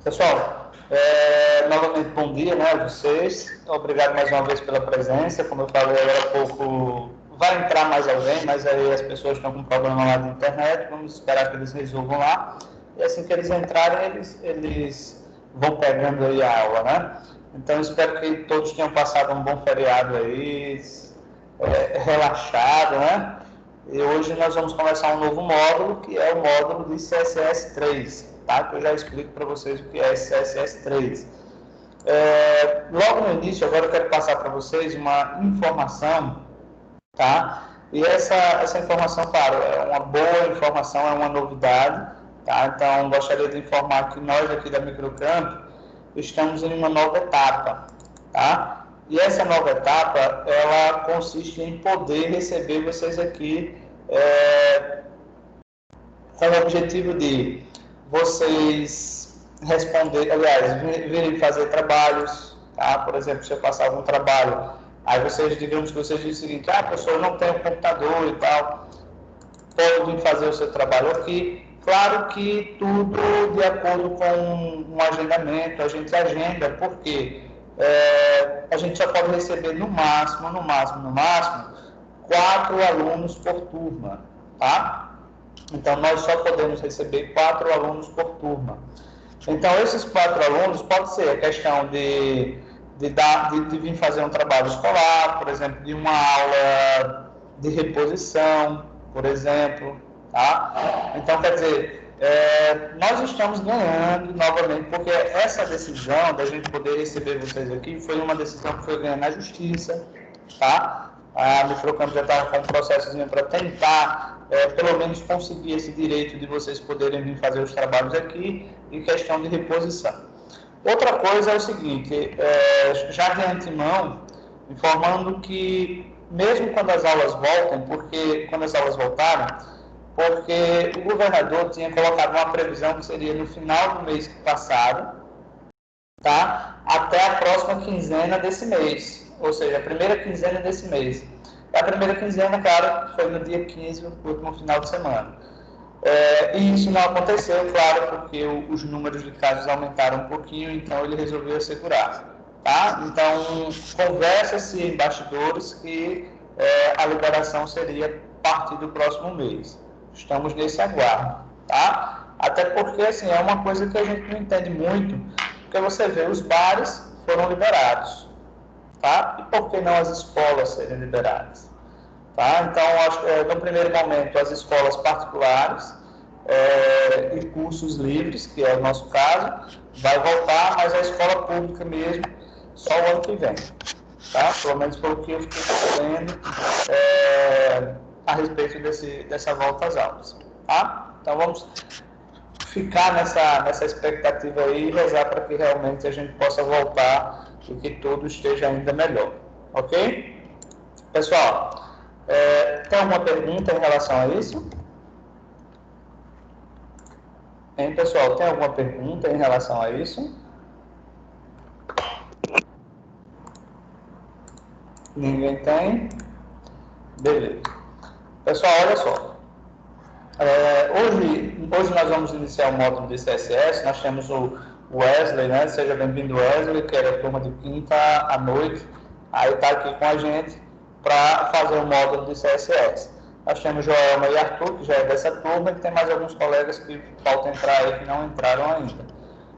Pessoal, novamente bom dia, né, a vocês. Obrigado mais uma vez pela presença. Como eu falei agora há pouco, vai entrar mais alguém, mas aí as pessoas estão com problema lá de internet. Vamos esperar que eles resolvam lá. E assim que eles entrarem, eles vão pegando aí a aula, né? Então, espero que todos tenham passado um bom feriado aí, relaxado, né? E hoje nós vamos começar um novo módulo, que é o módulo de CSS3, tá? Que eu já explico para vocês o que é CSS3. Logo no início, agora eu quero passar para vocês uma informação, tá? E essa informação, claro, é uma boa informação, é uma novidade, tá? Então, gostaria de informar que nós aqui da Microcamp estamos em uma nova etapa, tá? E essa nova etapa, ela consiste em poder receber vocês aqui com o objetivo de vocês responder, aliás, virem fazer trabalhos, tá? Por exemplo, se eu passar algum trabalho, aí vocês, digamos que vocês dizem o seguinte, professor, eu não tenho computador e tal, pode vir fazer o seu trabalho aqui. Claro que tudo de acordo com um agendamento, a gente agenda, porque a gente só pode receber no máximo, 4 alunos por turma, tá? Então, nós só podemos receber 4 alunos por turma. Então, esses 4 alunos, pode ser a questão de vir fazer um trabalho escolar, por exemplo, de uma aula de reposição, por exemplo, tá? Então, quer dizer, nós estamos ganhando novamente, porque essa decisão da gente poder receber vocês aqui foi uma decisão que foi ganhada na justiça, tá? A Microcamp já estava com um processozinho para tentar, pelo menos, conseguir esse direito de vocês poderem vir fazer os trabalhos aqui em questão de reposição. Outra coisa é o seguinte, já de antemão, informando que, mesmo quando as aulas voltem, quando as aulas voltarem, porque o governador tinha colocado uma previsão que seria no final do mês passado, tá? Até a próxima quinzena desse mês, ou seja, a primeira quinzena desse mês. A primeira quinzena, claro, foi no dia 15, no último final de semana. E isso não aconteceu, claro, porque os números de casos aumentaram um pouquinho, então ele resolveu assegurar. Tá? Então, conversa-se em bastidores que a liberação seria a partir do próximo mês. Estamos nesse aguardo. Tá? Até porque, assim, é uma coisa que a gente não entende muito, porque você vê, os bares foram liberados. Tá? E por que não as escolas serem liberadas? Tá? Então, no primeiro momento, as escolas particulares e cursos livres, que é o nosso caso, vai voltar, mas a escola pública mesmo, só o ano que vem. Tá? Pelo menos pelo que eu fiquei sabendo a respeito dessa volta às aulas. Tá? Então, vamos ficar nessa expectativa aí e rezar para que realmente a gente possa voltar e que tudo esteja ainda melhor. Ok? Pessoal, tem alguma pergunta em relação a isso? Hein, pessoal, tem alguma pergunta em relação a isso? Ninguém tem? Beleza. Pessoal, olha só. Hoje nós vamos iniciar o módulo de CSS. Nós temos o Wesley, né? Seja bem-vindo, Wesley, que é a turma de quinta à noite. Aí está aqui com a gente para fazer o módulo de CSS. Nós temos Joelma e Arthur, que já é dessa turma, e tem mais alguns colegas que faltam entrar aí, que não entraram ainda.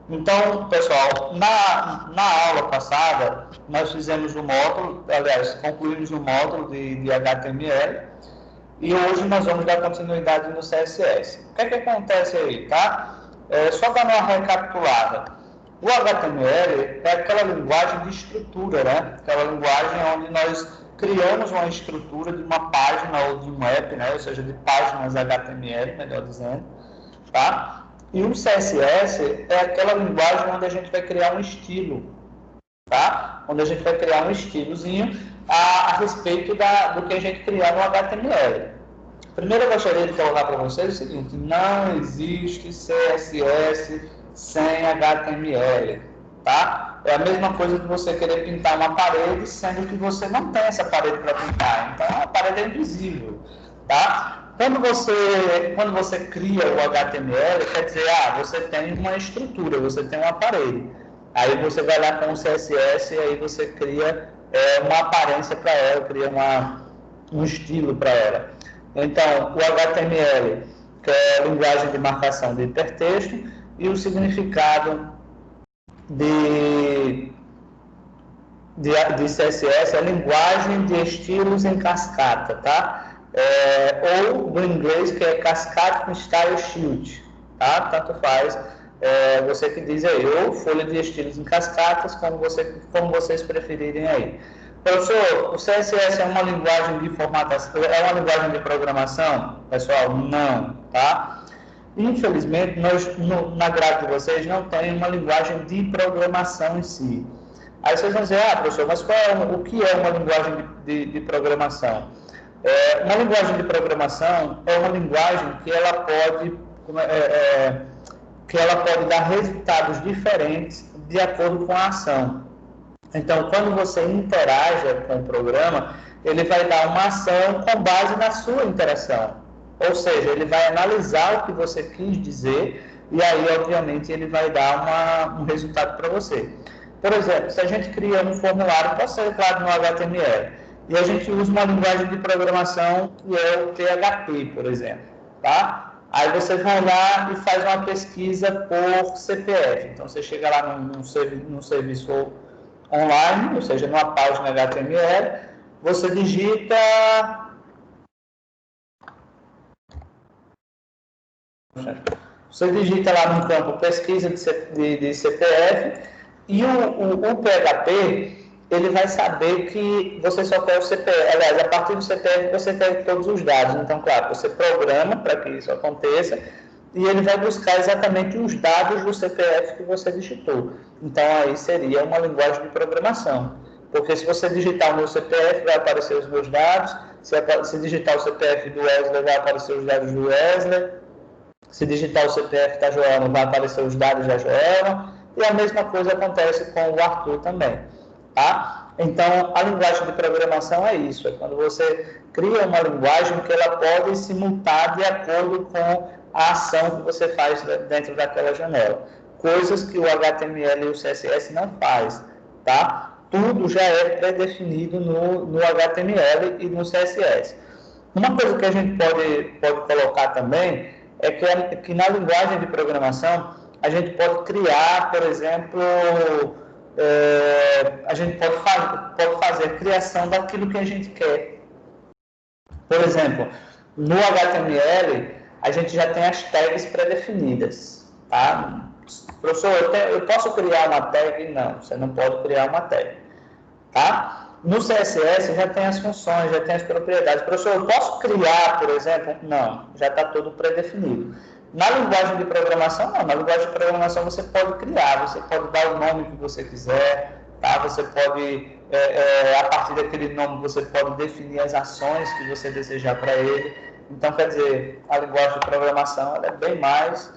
Então, pessoal, na aula passada, nós fizemos o módulo, aliás, concluímos o módulo de HTML, e hoje nós vamos dar continuidade no CSS. O que é que acontece aí, tá? Só dando uma recapitulada. O HTML é aquela linguagem de estrutura, né? Aquela linguagem onde nós criamos uma estrutura de uma página ou de um app, né? Ou seja, de páginas HTML, melhor dizendo, tá? E o CSS é aquela linguagem onde a gente vai criar um estilo, tá? Onde a gente vai criar um estilozinho a respeito do que a gente criar no HTML. Primeiro eu gostaria de colocar para vocês o seguinte, não existe CSS sem HTML, tá? É a mesma coisa de você querer pintar uma parede, sendo que você não tem essa parede para pintar. Então, a parede é invisível, tá? quando você cria o HTML, quer dizer, você tem uma estrutura, você tem um aparelho. Aí você vai lá com o CSS e aí você cria uma aparência para ela, cria um estilo para ela. Então, o HTML, que é a linguagem de marcação de hipertexto, e o significado de CSS é a linguagem de estilos em cascata, tá? Ou do inglês, que é Cascade Style Sheet, tá? Tanto faz, você que diz aí, ou folha de estilos em cascatas, como vocês preferirem aí. Professor, o CSS é uma linguagem de formatação, é uma linguagem de programação? Pessoal, não, tá? Infelizmente, na grade de vocês não tem uma linguagem de programação em si. Aí vocês vão dizer, professor, mas o que é uma linguagem de programação? Uma linguagem de programação é uma linguagem que ela pode dar resultados diferentes de acordo com a ação. Então, quando você interage com o programa, ele vai dar uma ação com base na sua interação. Ou seja, ele vai analisar o que você quis dizer e aí, obviamente, ele vai dar um resultado para você. Por exemplo, se a gente cria um formulário, pode ser claro no HTML, e a gente usa uma linguagem de programação que é o PHP, por exemplo, tá? Aí você vai lá e faz uma pesquisa por CPF. Então, você chega lá num serviço online, ou seja, numa página HTML, você digita lá no campo pesquisa de CPF e o PHP ele vai saber que você só quer o CPF. Aliás, a partir do CPF você quer todos os dados. Então, claro, você programa para que isso aconteça e ele vai buscar exatamente os dados do CPF que você digitou. Então, aí seria uma linguagem de programação. Porque se você digitar o meu CPF, vai aparecer os meus dados. Se digitar o CPF do Wesley, vai aparecer os dados do Wesley. Se digitar o CPF da Joana, vai aparecer os dados da Joana. E a mesma coisa acontece com o Arthur também. Tá? Então, a linguagem de programação é isso. É quando você cria uma linguagem que ela pode se mutar de acordo com a ação que você faz dentro daquela janela. Coisas que o HTML e o CSS não faz. Tá? Tudo já é pré-definido no HTML e no CSS. Uma coisa que a gente pode colocar também é que na linguagem de programação a gente pode criar, por exemplo, a gente pode fazer a criação daquilo que a gente quer. Por exemplo, no HTML a gente já tem as tags pré-definidas. Tá? Professor, eu posso criar uma tag? Não, você não pode criar uma tag. Tá? No CSS já tem as funções, já tem as propriedades. Professor, eu posso criar, por exemplo? Não, já está tudo pré-definido. Na linguagem de programação, não. Na linguagem de programação você pode criar, você pode dar o nome que você quiser, tá? Você pode, a partir daquele nome, você pode definir as ações que você desejar para ele. Então, quer dizer, a linguagem de programação ela é bem mais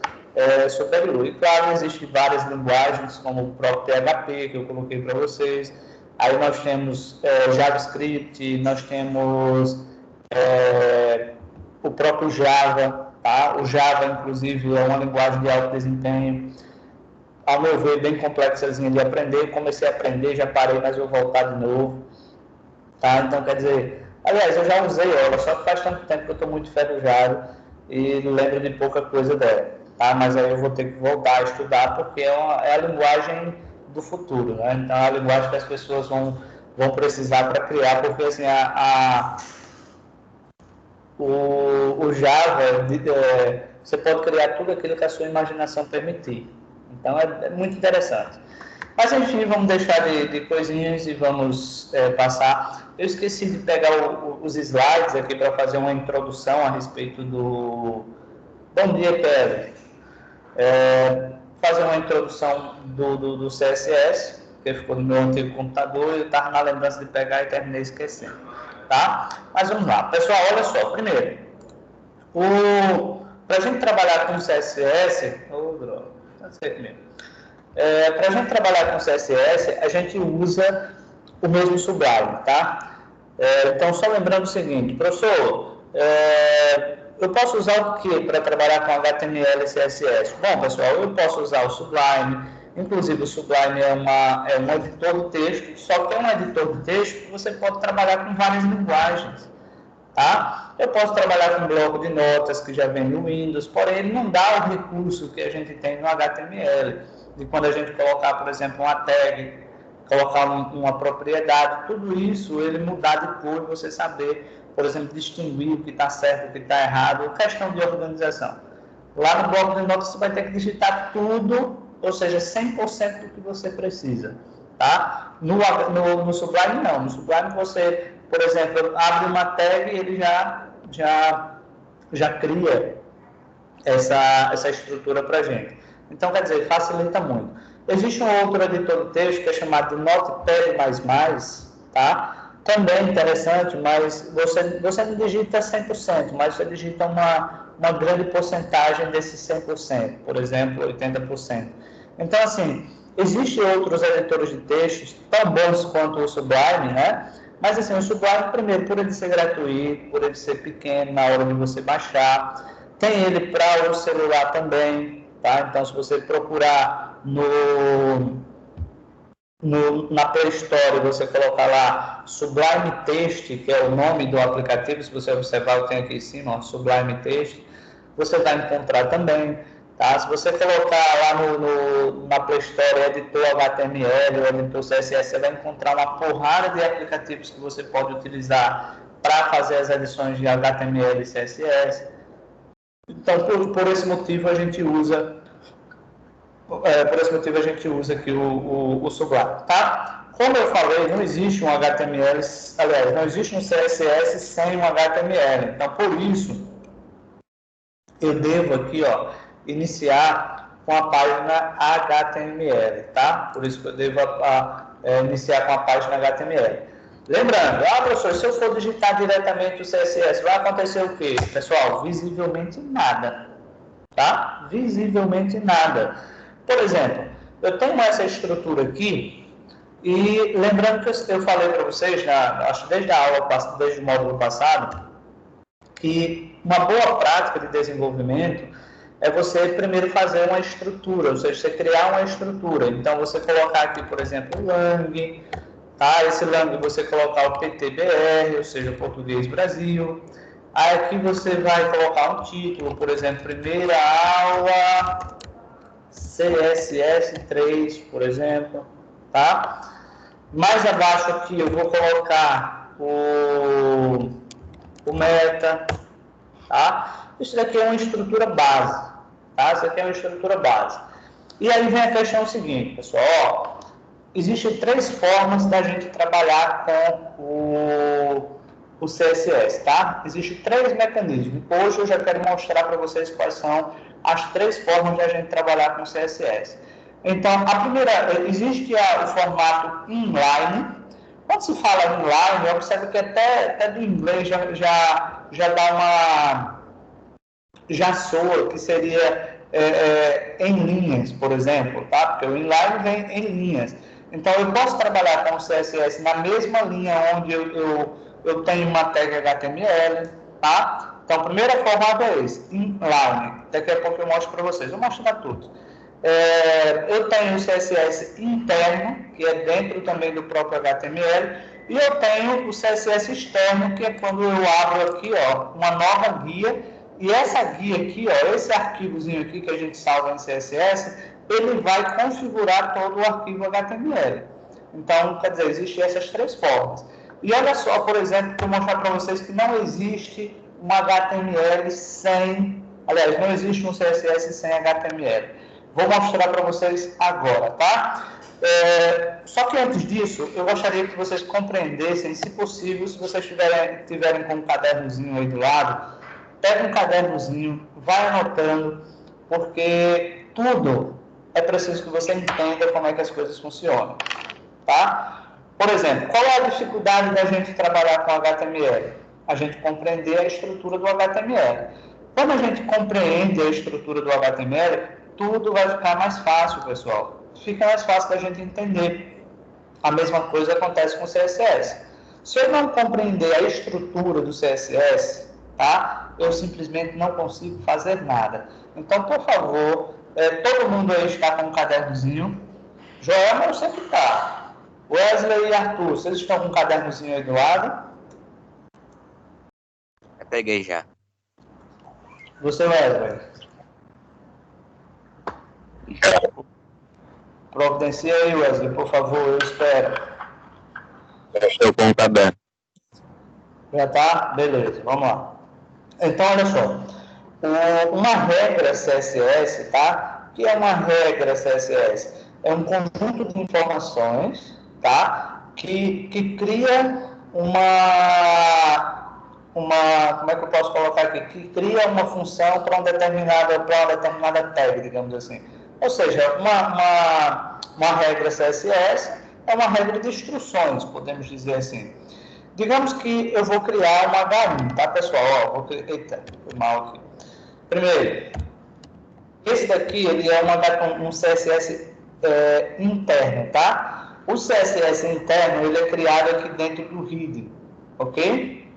superior. E, claro, existem várias linguagens, como o próprio PHP, que eu coloquei para vocês. Aí nós temos JavaScript, nós temos o próprio Java, tá? O Java, inclusive, é uma linguagem de alto desempenho. Ao meu ver, bem complexazinha de aprender. Comecei a aprender, já parei, mas vou voltar de novo. Tá? Então, quer dizer, aliás, eu já usei ela, só que faz tanto tempo que eu estou muito enferrujado e lembro de pouca coisa dela. Tá? Mas aí eu vou ter que voltar a estudar, porque é a linguagem do futuro, né? Então, é a linguagem que as pessoas vão precisar para criar, porque assim, o Java, você pode criar tudo aquilo que a sua imaginação permitir. Então, é muito interessante. Mas, enfim, vamos deixar de coisinhas e vamos passar. Eu esqueci de pegar os slides aqui para fazer uma introdução a respeito do... Bom dia, Pedro. Fazer uma introdução do CSS, que ficou no meu antigo computador, e eu estava na lembrança de pegar e terminei esquecendo. Tá? Mas vamos lá. Pessoal, olha só. Primeiro, para a gente trabalhar com CSS... não sei comigo. Para a gente trabalhar com CSS, a gente usa o mesmo Sublime, tá? Então, só lembrando o seguinte, professor, eu posso usar o que para trabalhar com HTML e CSS? Bom, pessoal, eu posso usar o Sublime. Inclusive, o Sublime é um editor de texto, só que é um editor de texto que você pode trabalhar com várias linguagens. Tá? Eu posso trabalhar com um bloco de notas que já vem no Windows, porém ele não dá o recurso que a gente tem no HTML, de quando a gente colocar, por exemplo, uma tag, colocar uma propriedade, tudo isso ele mudar de cor e você saber, por exemplo, distinguir o que está certo, o que está errado, questão de organização. Lá no bloco de notas você vai ter que digitar tudo, ou seja, 100% do que você precisa. Tá? No Sublime não, no Sublime você, por exemplo, abre uma tag e ele já cria essa estrutura para a gente. Então, quer dizer, facilita muito. Existe um outro editor de texto que é chamado de Notepad++, tá? Também interessante, mas você não digita 100%, mas você digita uma grande porcentagem desses 100%, por exemplo, 80%. Então, assim, existem outros editores de textos tão bons quanto o Sublime, né? Mas, assim, o Sublime, primeiro, por ele ser gratuito, por ele ser pequeno na hora de você baixar, tem ele para o celular também, tá? Então, se você procurar na Play Store, você colocar lá Sublime Text, que é o nome do aplicativo, se você observar, eu tenho aqui em cima, ó, Sublime Text, você vai encontrar também. Tá? Se você colocar lá na Play Store editor HTML ou editor CSS, você vai encontrar uma porrada de aplicativos que você pode utilizar para fazer as edições de HTML e CSS. Então, por esse motivo, a gente usa aqui o Sublime, tá? Como eu falei, não existe um HTML, aliás, não existe um CSS sem um HTML. Então, por isso, eu devo aqui, ó, iniciar com a página HTML, tá? Por isso que eu devo iniciar com a página HTML. Lembrando, professor, se eu for digitar diretamente o CSS, vai acontecer o quê? Pessoal, visivelmente nada, tá? Visivelmente nada. Por exemplo, eu tenho essa estrutura aqui e lembrando que eu falei para vocês, acho que desde o módulo passado, que uma boa prática de desenvolvimento é você primeiro fazer uma estrutura, ou seja, você criar uma estrutura. Então, você colocar aqui, por exemplo, o lang, tá? Esse lang você colocar o PTBR, ou seja, Português Brasil. Aí aqui você vai colocar um título, por exemplo, primeira aula CSS3, por exemplo, tá? Mais abaixo aqui eu vou colocar o meta, tá? Isso daqui é uma estrutura base, tá? Isso aqui é uma estrutura base. E aí vem a questão seguinte, pessoal, ó, existem 3 formas da gente trabalhar com o CSS, tá? Existem 3 mecanismos. Hoje eu já quero mostrar para vocês quais são as 3 formas de a gente trabalhar com o CSS. Então, a primeira, existe o formato inline. Quando se fala inline, observa que até do inglês já dá já soa, que seria em linhas, por exemplo, tá? Porque o inline vem em linhas. Então, eu posso trabalhar com o CSS na mesma linha onde eu tenho uma tag HTML, tá? Então, o primeiro formato é esse, inline. Daqui a pouco eu mostro para vocês. Vou mostrar tudo. Eu tenho o CSS interno, que é dentro também do próprio HTML, e eu tenho o CSS externo, que é quando eu abro aqui, ó, uma nova guia, e essa guia aqui, ó, esse arquivozinho aqui que a gente salva em CSS, ele vai configurar todo o arquivo HTML. Então, quer dizer, existem essas 3 formas. E olha só, por exemplo, vou mostrar para vocês que não existe um HTML sem... Aliás, não existe um CSS sem HTML. Vou mostrar para vocês agora, tá? Só que antes disso, eu gostaria que vocês compreendessem, se possível, se vocês tiverem com um cadernozinho aí do lado, pega um cadernozinho, vai anotando, porque tudo é preciso que você entenda como é que as coisas funcionam, tá? Por exemplo, qual é a dificuldade da gente trabalhar com HTML? A gente compreender a estrutura do HTML. Quando a gente compreende a estrutura do HTML, tudo vai ficar mais fácil, pessoal. Fica mais fácil da gente entender. A mesma coisa acontece com o CSS. Se eu não compreender a estrutura do CSS, tá? Eu simplesmente não consigo fazer nada. Então, por favor, todo mundo aí está com um cadernozinho. Joelma, eu sei que está. Wesley e Arthur, vocês estão com um cadernozinho aí do lado? Eu peguei já. Você, Wesley? Providencia aí, Wesley, por favor, eu espero. Eu estou com o caderno. Já tá? Beleza, vamos lá. Então, olha só. Uma regra CSS, tá? O que é uma regra CSS? É um conjunto de informações, tá? Que cria como é que eu posso colocar aqui? Que cria uma função para uma determinada tag, digamos assim. Ou seja, uma regra CSS é uma regra de instruções, podemos dizer assim. Digamos que eu vou criar uma H1, tá, pessoal? Eita, foi mal aqui. Primeiro, esse daqui ele é um CSS interno, tá? O CSS interno ele é criado aqui dentro do header, ok?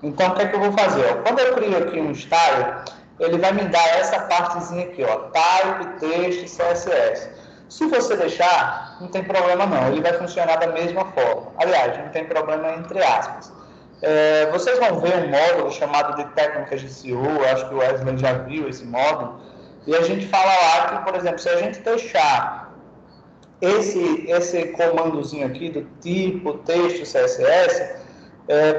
Então, o que é que eu vou fazer? Quando eu crio aqui um style, ele vai me dar essa partezinha aqui, ó, type, text, CSS. Se você deixar, não tem problema não, ele vai funcionar da mesma forma. Aliás, não tem problema entre aspas. Vocês vão ver um módulo chamado de técnicas de SEO, acho que o Wesley já viu esse módulo, e a gente fala lá que, por exemplo, se a gente deixar esse comandozinho aqui do tipo, texto, CSS,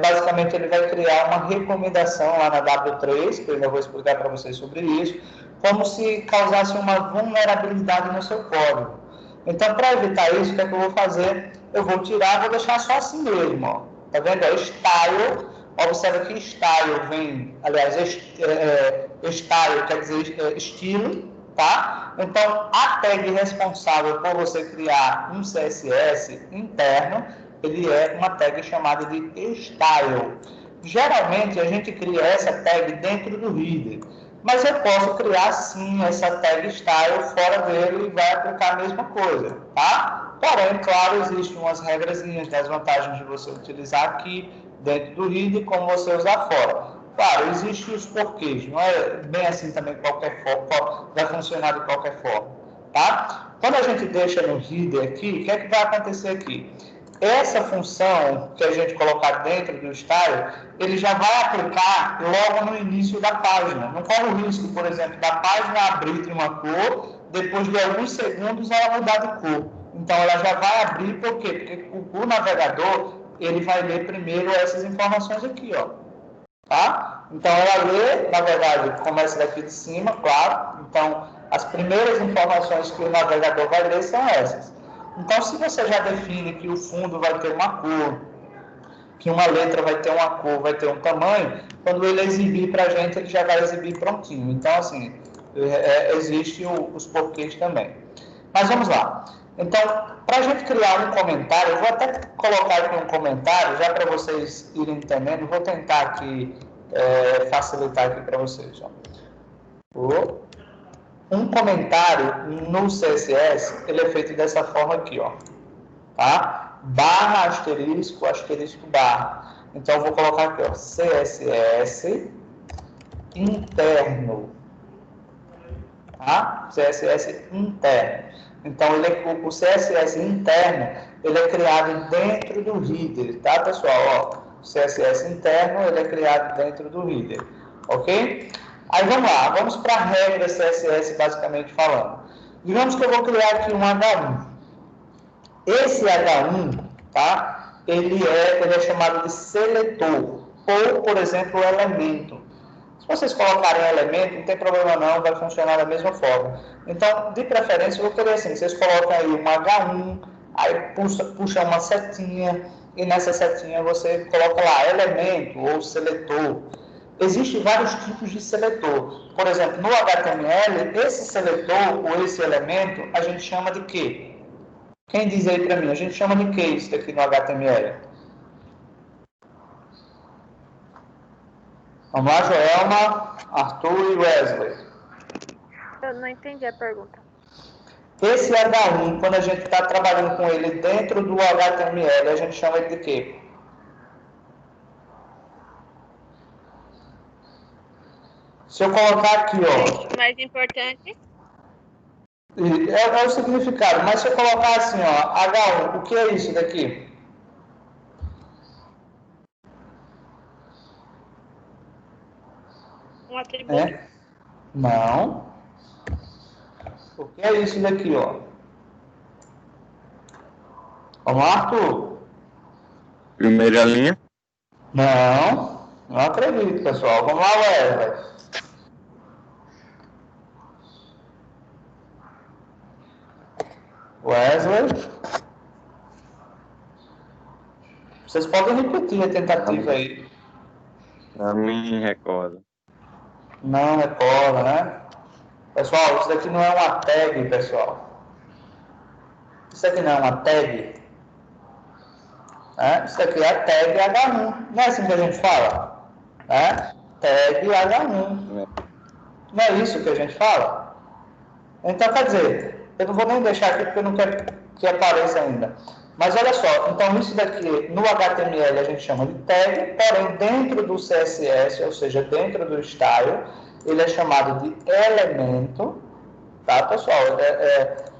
basicamente ele vai criar uma recomendação lá na W3, que eu ainda vou explicar para vocês sobre isso, como se causasse uma vulnerabilidade no seu código. Então, para evitar isso, o que é que eu vou fazer? Eu vou tirar, vou deixar só assim mesmo, ó. Tá vendo? Style, observa que style vem, aliás, style quer dizer estilo, tá? Então, a tag responsável por você criar um CSS interno, ele é uma tag chamada de style. Geralmente, a gente cria essa tag dentro do header, mas eu posso criar sim essa tag style fora dele e vai aplicar a mesma coisa, tá? Porém, claro, existem umas regrazinhas das vantagens de você utilizar aqui dentro do header como você usar fora. Claro, existem os porquês, não é bem assim também qualquer forma, vai funcionar de qualquer forma, tá? Quando a gente deixa no header aqui, o que é que vai acontecer aqui? Essa função que a gente colocar dentro do style, ele já vai aplicar logo no início da página. Não corre o risco, por exemplo, da página abrir de uma cor, depois de alguns segundos ela mudar de cor. Então, ela já vai abrir, por quê? Porque o navegador, ele vai ler primeiro essas informações aqui, ó. Tá? Então, ela lê, na verdade, começa daqui de cima, claro. Então, as primeiras informações que o navegador vai ler são essas. Então, se você já define que o fundo vai ter uma cor, que uma letra vai ter uma cor, vai ter um tamanho, quando ele exibir para a gente, ele já vai exibir prontinho. Então, assim, existem os porquês também. Mas vamos lá. Então, para a gente criar um comentário, eu vou até colocar aqui um comentário, já para vocês irem entendendo, vou tentar aqui facilitar aqui para vocês. Ó. Um comentário no CSS, ele é feito dessa forma aqui, ó. Tá? Barra, asterisco, asterisco, barra. Então, eu vou colocar aqui, ó, CSS interno. Tá? CSS interno. Então, o CSS interno, ele é criado dentro do header, tá, pessoal? Ó, o CSS interno, ele é criado dentro do header, ok? Aí, vamos lá, vamos para a regra CSS, basicamente falando. Digamos que eu vou criar aqui um H1. Esse H1, tá? Ele é chamado de seletor, ou, por exemplo, elemento. Se vocês colocarem elemento, não tem problema não, vai funcionar da mesma forma. Então, de preferência, eu vou querer assim, vocês colocam aí um H1, aí puxa uma setinha, e nessa setinha você coloca lá elemento ou seletor. Existem vários tipos de seletor. Por exemplo, no HTML, esse seletor ou esse elemento, a gente chama de quê? Quem diz aí para mim? A gente chama de quê isso aqui no HTML? Vamos lá, Joelma, Arthur e Wesley. Eu não entendi a pergunta. Esse H1, quando a gente está trabalhando com ele dentro do HTML, a gente chama ele de quê? Se eu colocar aqui, ó... O mais importante. É o significado, mas se eu colocar assim, ó, H1, o que é isso daqui? Um atributo. Não. O que é isso daqui, ó? Vamos lá, Arthur? Primeira linha. Não acredito, pessoal. Vamos lá, Wesley. Wesley? Vocês podem repetir a tentativa aí. Não me recordo. Não recorda, né? Pessoal, isso daqui não é uma tag, pessoal. Isso aqui não é uma tag. Isso daqui é a tag H1. Não é assim que a gente fala? Tag H1. Não é isso que a gente fala? Então, quer dizer, eu não vou nem deixar aqui porque eu não quero que apareça ainda. Mas olha só, então isso daqui no HTML a gente chama de tag, porém dentro do CSS, ou seja, dentro do style, ele é chamado de elemento, tá, pessoal?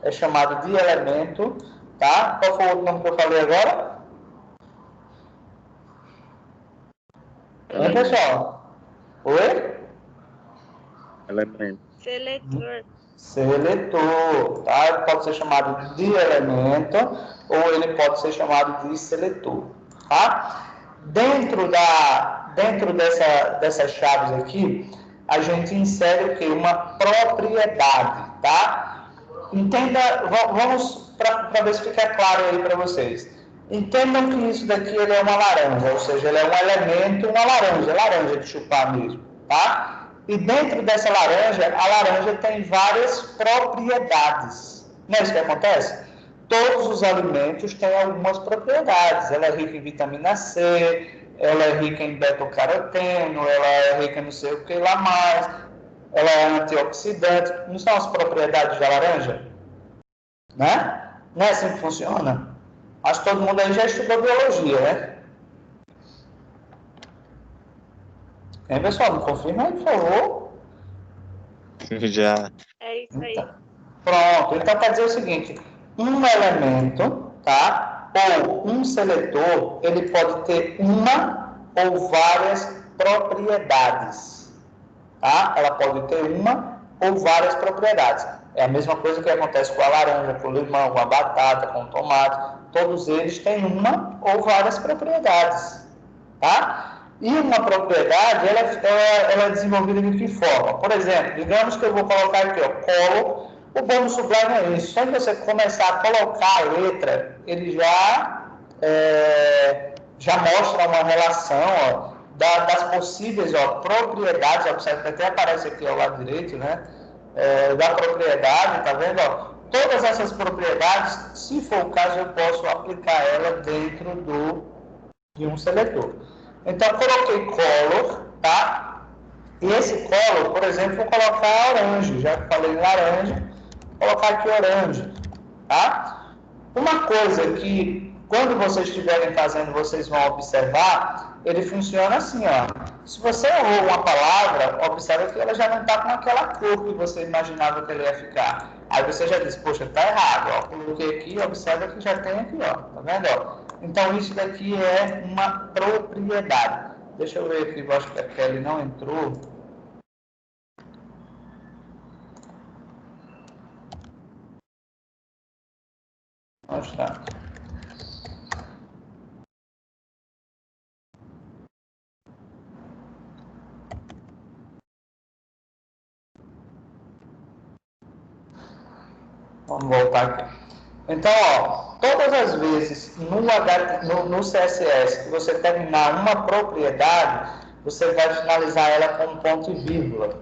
É chamado de elemento, tá? Qual foi o outro nome que eu falei agora? Pessoal? Oi? Elemento. Seletor, tá? Ele pode ser chamado de elemento ou ele pode ser chamado de seletor, tá? Dentro dessas chaves aqui, a gente insere o que? Uma propriedade, tá? Entenda, vamos para ver se fica claro aí para vocês. Entendam que isso daqui ele é uma laranja, ou seja, ele é um elemento, uma laranja de chupar mesmo, tá? E dentro dessa laranja, a laranja tem várias propriedades. Não é isso que acontece? Todos os alimentos têm algumas propriedades. Ela é rica em vitamina C, ela é rica em beta-caroteno, ela é rica em não sei o que lá mais, ela é antioxidante. Não são as propriedades da laranja? Né? Não é assim que funciona? Acho que todo mundo aí já estudou biologia, né? Pessoal, me confirma aí, por favor. Já. É isso aí. Pronto, então quer dizer o seguinte, um elemento, tá? Ou um seletor, ele pode ter uma ou várias propriedades, tá? Ela pode ter uma ou várias propriedades. É a mesma coisa que acontece com a laranja, com o limão, com a batata, com o tomate. Todos eles têm uma ou várias propriedades, tá? E uma propriedade, ela é desenvolvida de que forma? Por exemplo, digamos que eu vou colocar aqui, ó, colo. O bônus sublime é isso. Só que você começar a colocar a letra, ele já mostra uma relação, ó, das possíveis, ó, propriedades. Observe que até aparece aqui ao lado direito, né? Da propriedade, tá vendo? Ó? Todas essas propriedades, se for o caso, eu posso aplicar ela dentro de um seletor. Então, coloquei color, tá? E esse color, por exemplo, vou colocar orange, já que falei laranja, vou colocar aqui orange, tá? Uma coisa que, quando vocês estiverem fazendo, vocês vão observar, ele funciona assim, ó. Se você errou uma palavra, observa que ela já não está com aquela cor que você imaginava que ela ia ficar. Aí você já diz, poxa, tá errado, ó. Coloquei aqui, observa que já tem aqui, ó. Tá vendo, ó? Então, isso daqui é uma propriedade. Deixa eu ver aqui, eu acho que a Kelly não entrou. Onde está? Vamos voltar aqui. Então, ó, todas as vezes no CSS que você terminar uma propriedade, você vai finalizar ela com um ponto e vírgula,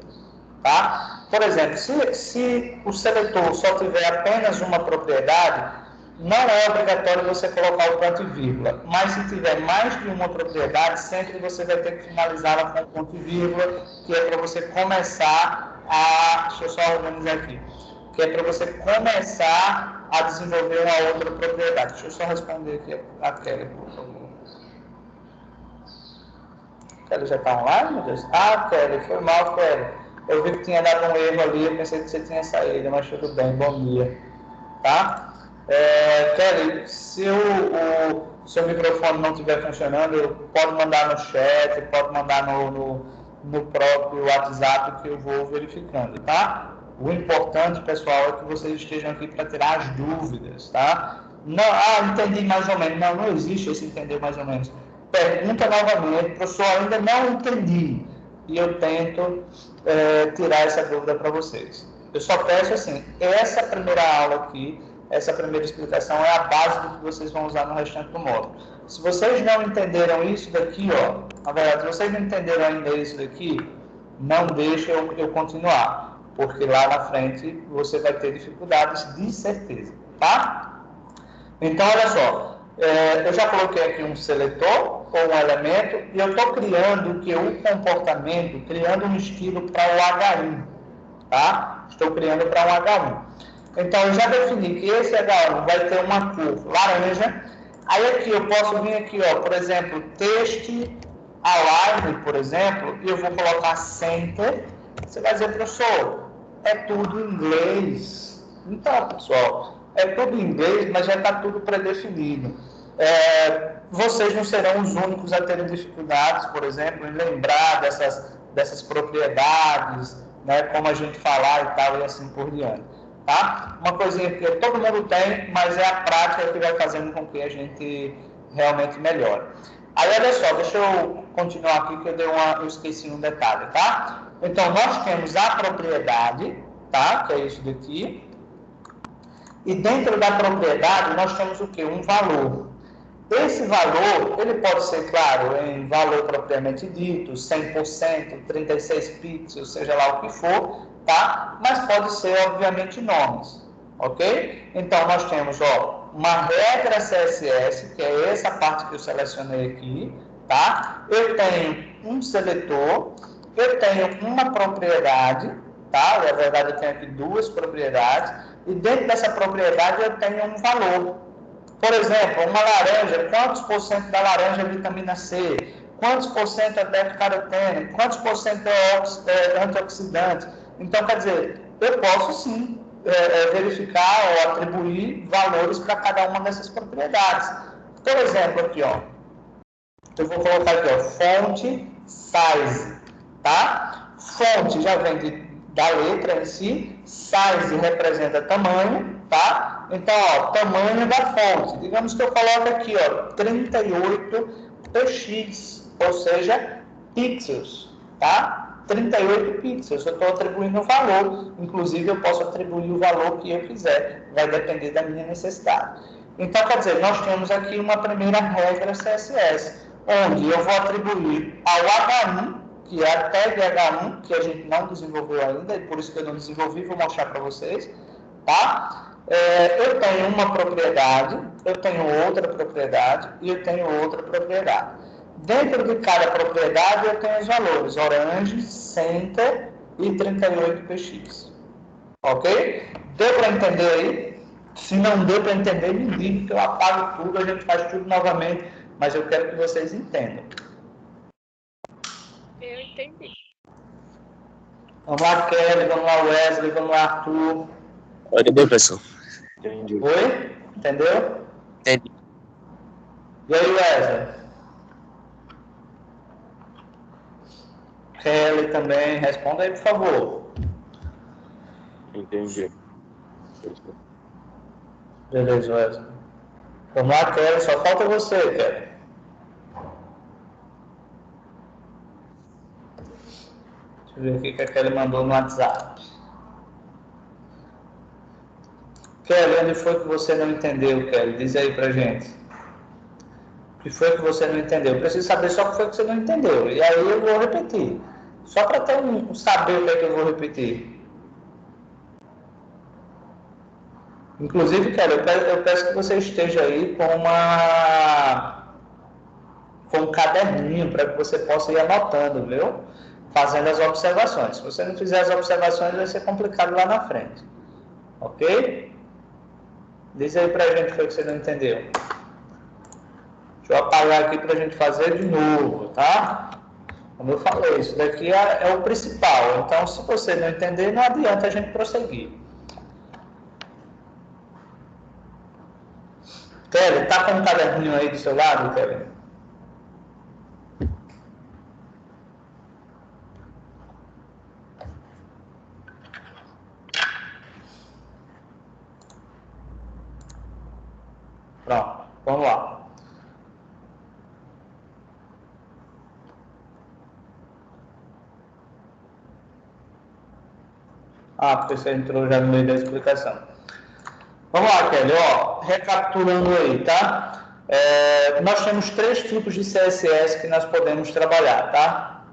tá? Por exemplo, se o seletor só tiver apenas uma propriedade, não é obrigatório você colocar o ponto e vírgula, mas se tiver mais de uma propriedade, sempre você vai ter que finalizá-la com ponto e vírgula, que é para você começar a... Deixa eu só organizar aqui. Que é para você começar a desenvolver uma outra propriedade. Deixa eu só responder aqui a Kelly, por favor. Kelly já está online, meu Deus? Ah, Kelly, foi mal, Kelly. Eu vi que tinha dado um erro ali, eu pensei que você tinha saído, mas tudo bem, bom dia. Tá? Kelly, se o seu microfone não estiver funcionando, pode mandar no chat, pode mandar no próprio WhatsApp que eu vou verificando, tá? O importante, pessoal, é que vocês estejam aqui para tirar as dúvidas, tá? Não, entendi mais ou menos. Não, não existe esse entender mais ou menos. Pergunta novamente, professor, ainda não entendi. E eu tento tirar essa dúvida para vocês. Eu só peço assim, essa primeira aula aqui, essa primeira explicação é a base do que vocês vão usar no restante do módulo. Se vocês não entenderam isso daqui, ó, na verdade, se vocês não entenderam ainda isso daqui, não deixem eu continuar, porque lá na frente você vai ter dificuldades de certeza, tá? Então, olha só, eu já coloquei aqui um seletor ou um elemento e eu estou criando que o comportamento, criando um estilo para o H1, tá? Estou criando para um H1. Então, eu já defini que esse H1 vai ter uma cor laranja. Aí aqui eu posso vir aqui, ó, por exemplo, Text Align, por exemplo, e eu vou colocar Center. Você vai dizer, professor, é tudo em inglês. Então, pessoal, é tudo em inglês, mas já está tudo pré-definido. Vocês não serão os únicos a terem dificuldades, por exemplo, em lembrar dessas propriedades, né, como a gente falar e tal, e assim por diante. Tá? Uma coisinha que todo mundo tem, mas é a prática que vai fazendo com que a gente realmente melhore. Aí, olha só, deixa eu continuar aqui, que eu esqueci um detalhe, tá? Então, nós temos a propriedade, tá? Que é isso daqui. E dentro da propriedade, nós temos o quê? Um valor. Esse valor, ele pode ser, claro, em valor propriamente dito, 100%, 36 pixels, seja lá o que for, tá? Mas pode ser, obviamente, nomes, ok? Então, nós temos, ó, uma regra CSS, que é essa parte que eu selecionei aqui, tá? Eu tenho um seletor, eu tenho uma propriedade, tá? Na verdade, eu tenho aqui duas propriedades, e dentro dessa propriedade eu tenho um valor. Por exemplo, uma laranja, quantos por cento da laranja é vitamina C? Quantos por cento é beta-caroteno? Quantos por cento é antioxidante? Então, quer dizer, eu posso sim verificar ou atribuir valores para cada uma dessas propriedades. Por exemplo, aqui, ó, eu vou colocar aqui, ó, fonte size, tá? Fonte já vem da letra em si, size representa tamanho, tá? Então, ó, tamanho da fonte. Digamos que eu coloco aqui, ó, 38 px, ou seja, pixels, tá? 38 pixels. Eu estou atribuindo um valor. Inclusive, eu posso atribuir o valor que eu quiser. Vai depender da minha necessidade. Então, quer dizer, nós temos aqui uma primeira regra CSS, onde eu vou atribuir ao H1, que é a tag H1, que a gente não desenvolveu ainda, e por isso que eu não desenvolvi, vou mostrar para vocês, tá? Eu tenho uma propriedade, eu tenho outra propriedade e eu tenho outra propriedade. Dentro de cada propriedade eu tenho os valores orange, center e 38px. Ok? Deu para entender aí? Se não deu para entender, me diga que eu apago tudo, a gente faz tudo novamente, mas eu quero que vocês entendam. Eu entendi. Vamos lá, Kelly, vamos lá, Wesley, vamos lá, Arthur. Entendeu, professor? Entendi. Oi? Entendeu? Entendi. E aí, Wesley? Kelly também, responda aí, por favor. Entendi. Beleza, Wesley. Vamos lá, Kelly, só falta você, Kelly. Deixa eu ver aqui o que a Kelly mandou no WhatsApp. Kelly, onde foi que você não entendeu, Kelly? Diz aí pra gente. O que foi que você não entendeu? Eu preciso saber só o que foi que você não entendeu. E aí eu vou repetir. Só para ter saber o que é que eu vou repetir. Inclusive, Kelly, eu peço que você esteja aí com um caderninho para que você possa ir anotando, viu? Fazendo as observações. Se você não fizer as observações, vai ser complicado lá na frente. Ok? Diz aí pra gente o que você não entendeu. Deixa eu apagar aqui pra gente fazer de novo, tá? Como eu falei, isso daqui é o principal. Então, se você não entender, não adianta a gente prosseguir. Kelly, tá com um caderninho aí do seu lado, Kelly? Pronto, vamos lá. Porque você entrou já no meio da explicação. Vamos lá, Kelly, recapitulando aí, tá? Nós temos 3 tipos de CSS que nós podemos trabalhar, tá?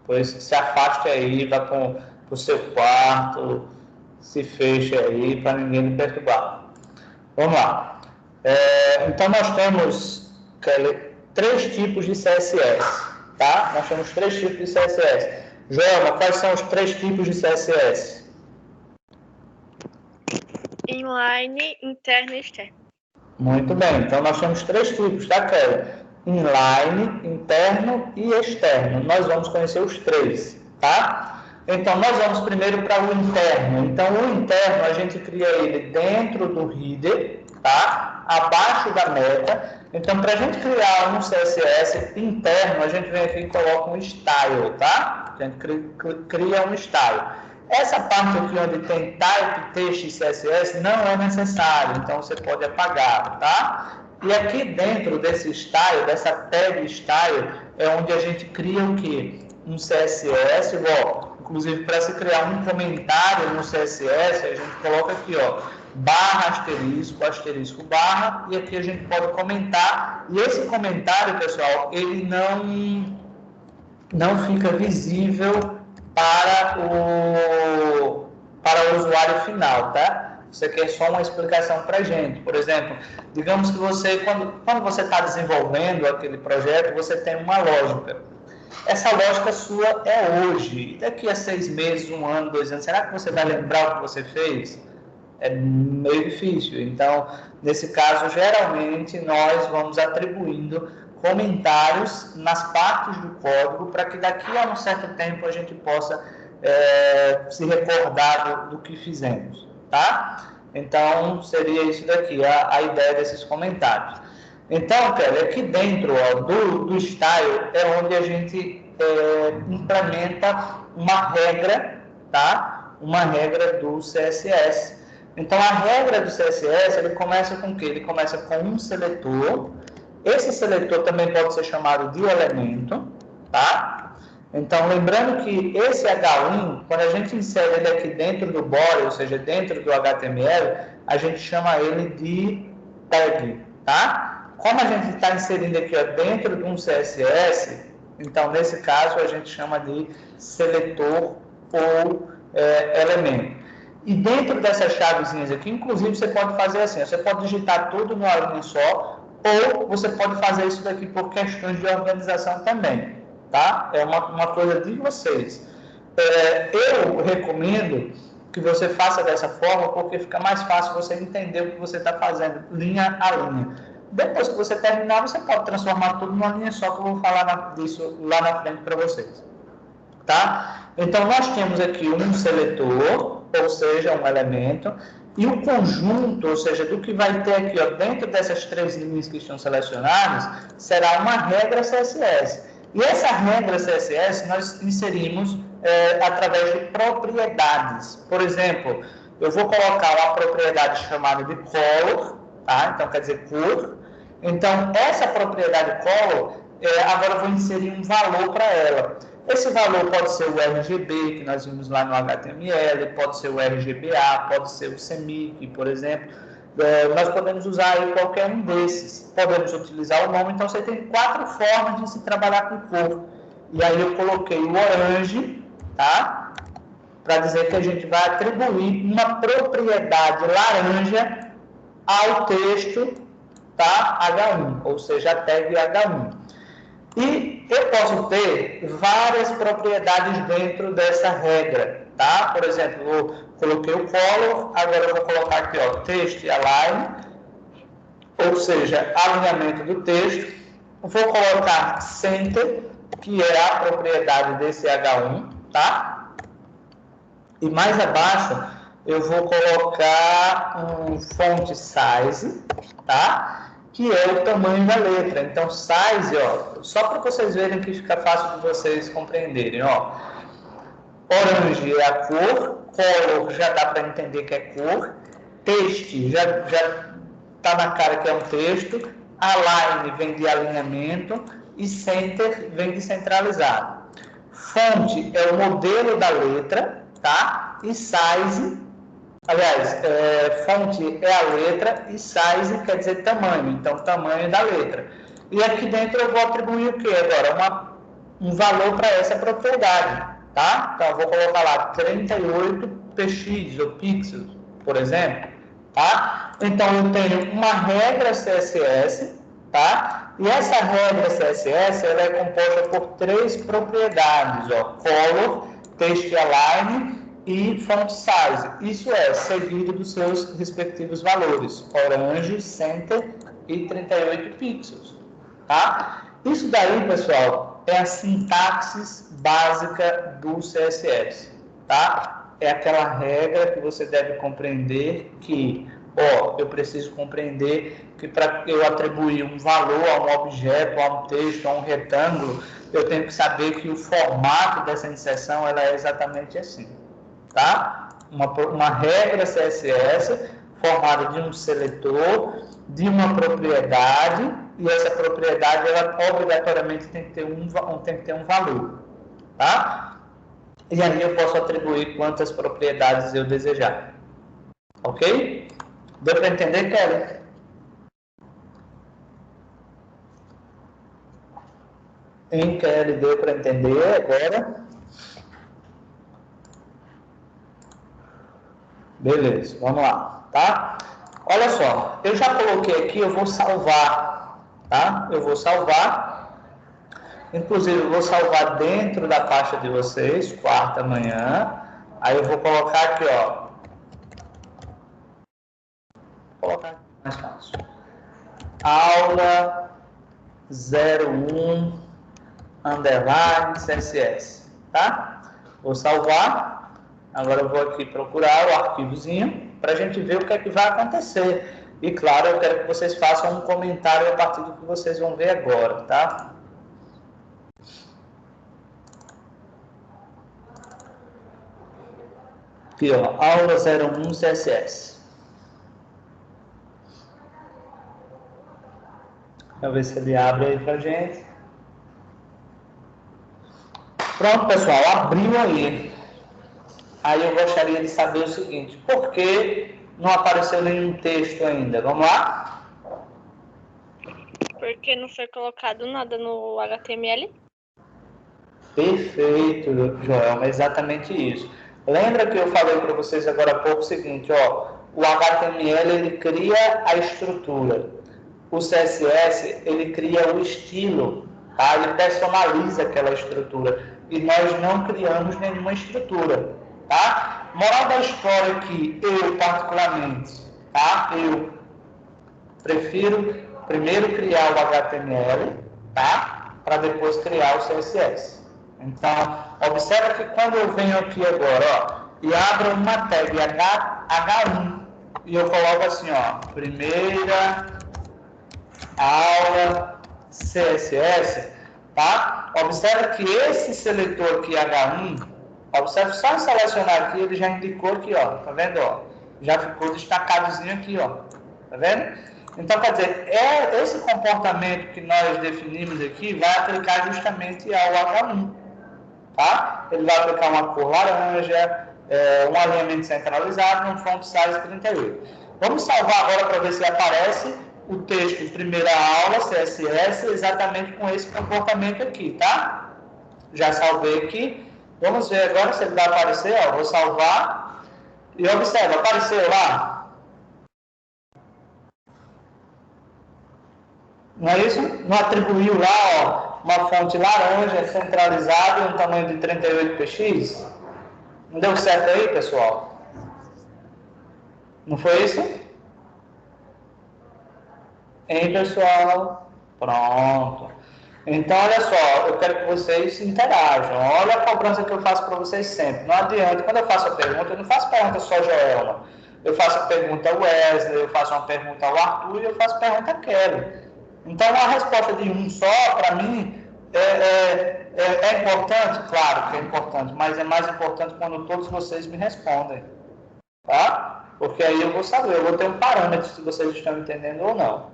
Pois se afaste aí, vá para o seu quarto, se feche aí para ninguém lhe perturbar. Vamos lá. Então nós temos, Kelly, 3 tipos de CSS, tá? Nós temos 3 tipos de CSS. Joelma, quais são os 3 tipos de CSS? Inline, interno e externo. Muito bem, então nós temos 3 tipos, tá, Kelly? Inline, interno e externo. Nós vamos conhecer os 3, tá? Então, nós vamos primeiro para o interno. Então, o interno, a gente cria ele dentro do header, tá? Abaixo da meta. Então, para a gente criar um CSS interno, a gente vem aqui e coloca um style, tá? A gente cria um style. Essa parte aqui onde tem type, text e CSS não é necessário, então você pode apagar, tá? E aqui dentro desse style, dessa tag style, é onde a gente cria o quê? Um CSS, inclusive para se criar um comentário no CSS, a gente coloca aqui, barra asterisco, asterisco barra, e aqui a gente pode comentar, e esse comentário, pessoal, ele não fica visível para o usuário final, tá? Isso aqui é só uma explicação para a gente. Por exemplo, digamos que você, quando você está desenvolvendo aquele projeto, você tem uma lógica. Essa lógica sua é hoje. Daqui a 6 meses, 1 ano, 2 anos, será que você vai lembrar o que você fez? É meio difícil. Então, nesse caso, geralmente, nós vamos atribuindo comentários nas partes do código para que daqui a um certo tempo a gente possa se recordar do que fizemos, tá? Então, seria isso daqui, a ideia desses comentários. Então, Kelly, aqui dentro do style é onde a gente implementa uma regra, tá? Uma regra do CSS. Então, a regra do CSS, ele começa com o quê? Ele começa com um seletor. Esse seletor também pode ser chamado de elemento, tá? Então, lembrando que esse H1, quando a gente insere ele aqui dentro do body, ou seja, dentro do HTML, a gente chama ele de tag, tá? Como a gente está inserindo aqui dentro de um CSS, então, nesse caso, a gente chama de seletor ou elemento. E dentro dessas chavezinhas aqui, inclusive, você pode fazer assim, você pode digitar tudo numa linha só, ou você pode fazer isso daqui por questões de organização também, tá? É uma coisa de vocês. Eu recomendo que você faça dessa forma, porque fica mais fácil você entender o que você está fazendo, linha a linha. Depois que você terminar, você pode transformar tudo numa linha só, que eu vou falar disso lá na frente para vocês. Tá? Então, nós temos aqui um seletor, ou seja, um elemento, e o conjunto, ou seja, do que vai ter aqui dentro dessas 3 linhas que estão selecionadas, será uma regra CSS. E essa regra CSS nós inserimos através de propriedades. Por exemplo, eu vou colocar uma propriedade chamada de color, tá? Então, quer dizer cor. Então, essa propriedade color, agora eu vou inserir um valor para ela. Esse valor pode ser o RGB, que nós vimos lá no HTML, pode ser o RGBA, pode ser o CMYK, por exemplo. Nós podemos usar aí qualquer um desses. Podemos utilizar o nome, então você tem 4 formas de se trabalhar com cor. E aí eu coloquei o orange, tá? Para dizer que a gente vai atribuir uma propriedade laranja ao texto, tá? H1, ou seja, a tag H1. E eu posso ter várias propriedades dentro dessa regra, tá? Por exemplo, eu coloquei o color, agora eu vou colocar aqui, text align, ou seja, alinhamento do texto. Vou colocar center, que é a propriedade desse H1, tá? E mais abaixo eu vou colocar um font size, tá? Que é o tamanho da letra. Então, size, ó, só para vocês verem que fica fácil de vocês compreenderem, ó. Orange é a cor, color já dá para entender que é cor, text já tá na cara que é um texto, align vem de alinhamento e center vem de centralizado. Font é o modelo da letra, tá? E size, aliás, font é a letra e size quer dizer tamanho, então tamanho da letra. E aqui dentro eu vou atribuir o que agora? Um valor para essa propriedade, tá? Então eu vou colocar lá 38 px ou pixels, por exemplo, tá? Então eu tenho uma regra CSS, tá? E essa regra CSS ela é composta por 3 propriedades, ó, color, text align e font size. Isso é seguido dos seus respectivos valores, orange, center e 38 pixels, tá? Isso daí, pessoal, é a sintaxe básica do CSS, tá? É aquela regra que você deve compreender que, ó, eu preciso compreender que para eu atribuir um valor a um objeto, a um texto, a um retângulo, eu tenho que saber que o formato dessa inserção ela é exatamente assim, tá? Uma regra CSS formada de um seletor, de uma propriedade, e essa propriedade ela obrigatoriamente tem que ter um valor, tá? E aí eu posso atribuir quantas propriedades eu desejar, ok? Deu para entender, Kelly? Hein, Kelly, deu para entender agora? Beleza, vamos lá, tá? Olha só, eu já coloquei aqui, eu vou salvar, tá? Eu vou salvar, inclusive eu vou salvar dentro da pasta de vocês, quarta manhã, aí eu vou colocar aqui, ó, vou colocar aqui mais fácil, aula 01 underline CSS, tá? Vou salvar, agora eu vou aqui procurar o arquivozinho, para a gente ver o que é que vai acontecer. E claro, eu quero que vocês façam um comentário a partir do que vocês vão ver agora, tá? Aqui, ó, aula 01 CSS. Vamos ver se ele abre aí pra gente. Pronto, pessoal, abriu aí. Aí eu gostaria de saber o seguinte, por que não apareceu nenhum texto ainda? Vamos lá? Porque não foi colocado nada no HTML. Perfeito, Joel, é exatamente isso. Lembra que eu falei para vocês agora há pouco o seguinte, ó, o HTML ele cria a estrutura, o CSS ele cria o estilo, tá? Ele personaliza aquela estrutura e nós não criamos nenhuma estrutura, tá? Moral da história que eu particularmente, tá? Eu prefiro primeiro criar o HTML, tá? Para depois criar o CSS. Então, observa que quando eu venho aqui agora, ó, e abro uma tag H1, e eu coloco assim, ó, primeira aula CSS, tá? Observa que esse seletor aqui H1, observa só em selecionar aqui, ele já indicou aqui, ó, tá vendo, ó? Já ficou destacadozinho aqui, ó, tá vendo? Então, quer dizer, esse comportamento que nós definimos aqui vai aplicar justamente ao H1, tá? Ele vai aplicar uma cor laranja, um alinhamento centralizado, um font size 38. Vamos salvar agora para ver se aparece o texto primeira aula, CSS, exatamente com esse comportamento aqui, tá? Já salvei aqui. Vamos ver agora se ele vai aparecer, ó, vou salvar. E observa, apareceu lá. Não é isso? Não atribuiu lá, ó, uma fonte laranja centralizada e um tamanho de 38px? Não deu certo aí, pessoal? Não foi isso? Hein, pessoal? Pronto. Então, olha só, eu quero que vocês interajam. Olha a cobrança que eu faço para vocês sempre. Não adianta, quando eu faço a pergunta, eu não faço pergunta só a Joelma. Eu faço a pergunta ao Wesley, eu faço uma pergunta ao Arthur e eu faço pergunta a Kelly. Então, a resposta de um só, para mim, é importante? Claro que é importante, mas é mais importante quando todos vocês me respondem. Tá? Porque aí eu vou saber, eu vou ter um parâmetro se vocês estão entendendo ou não.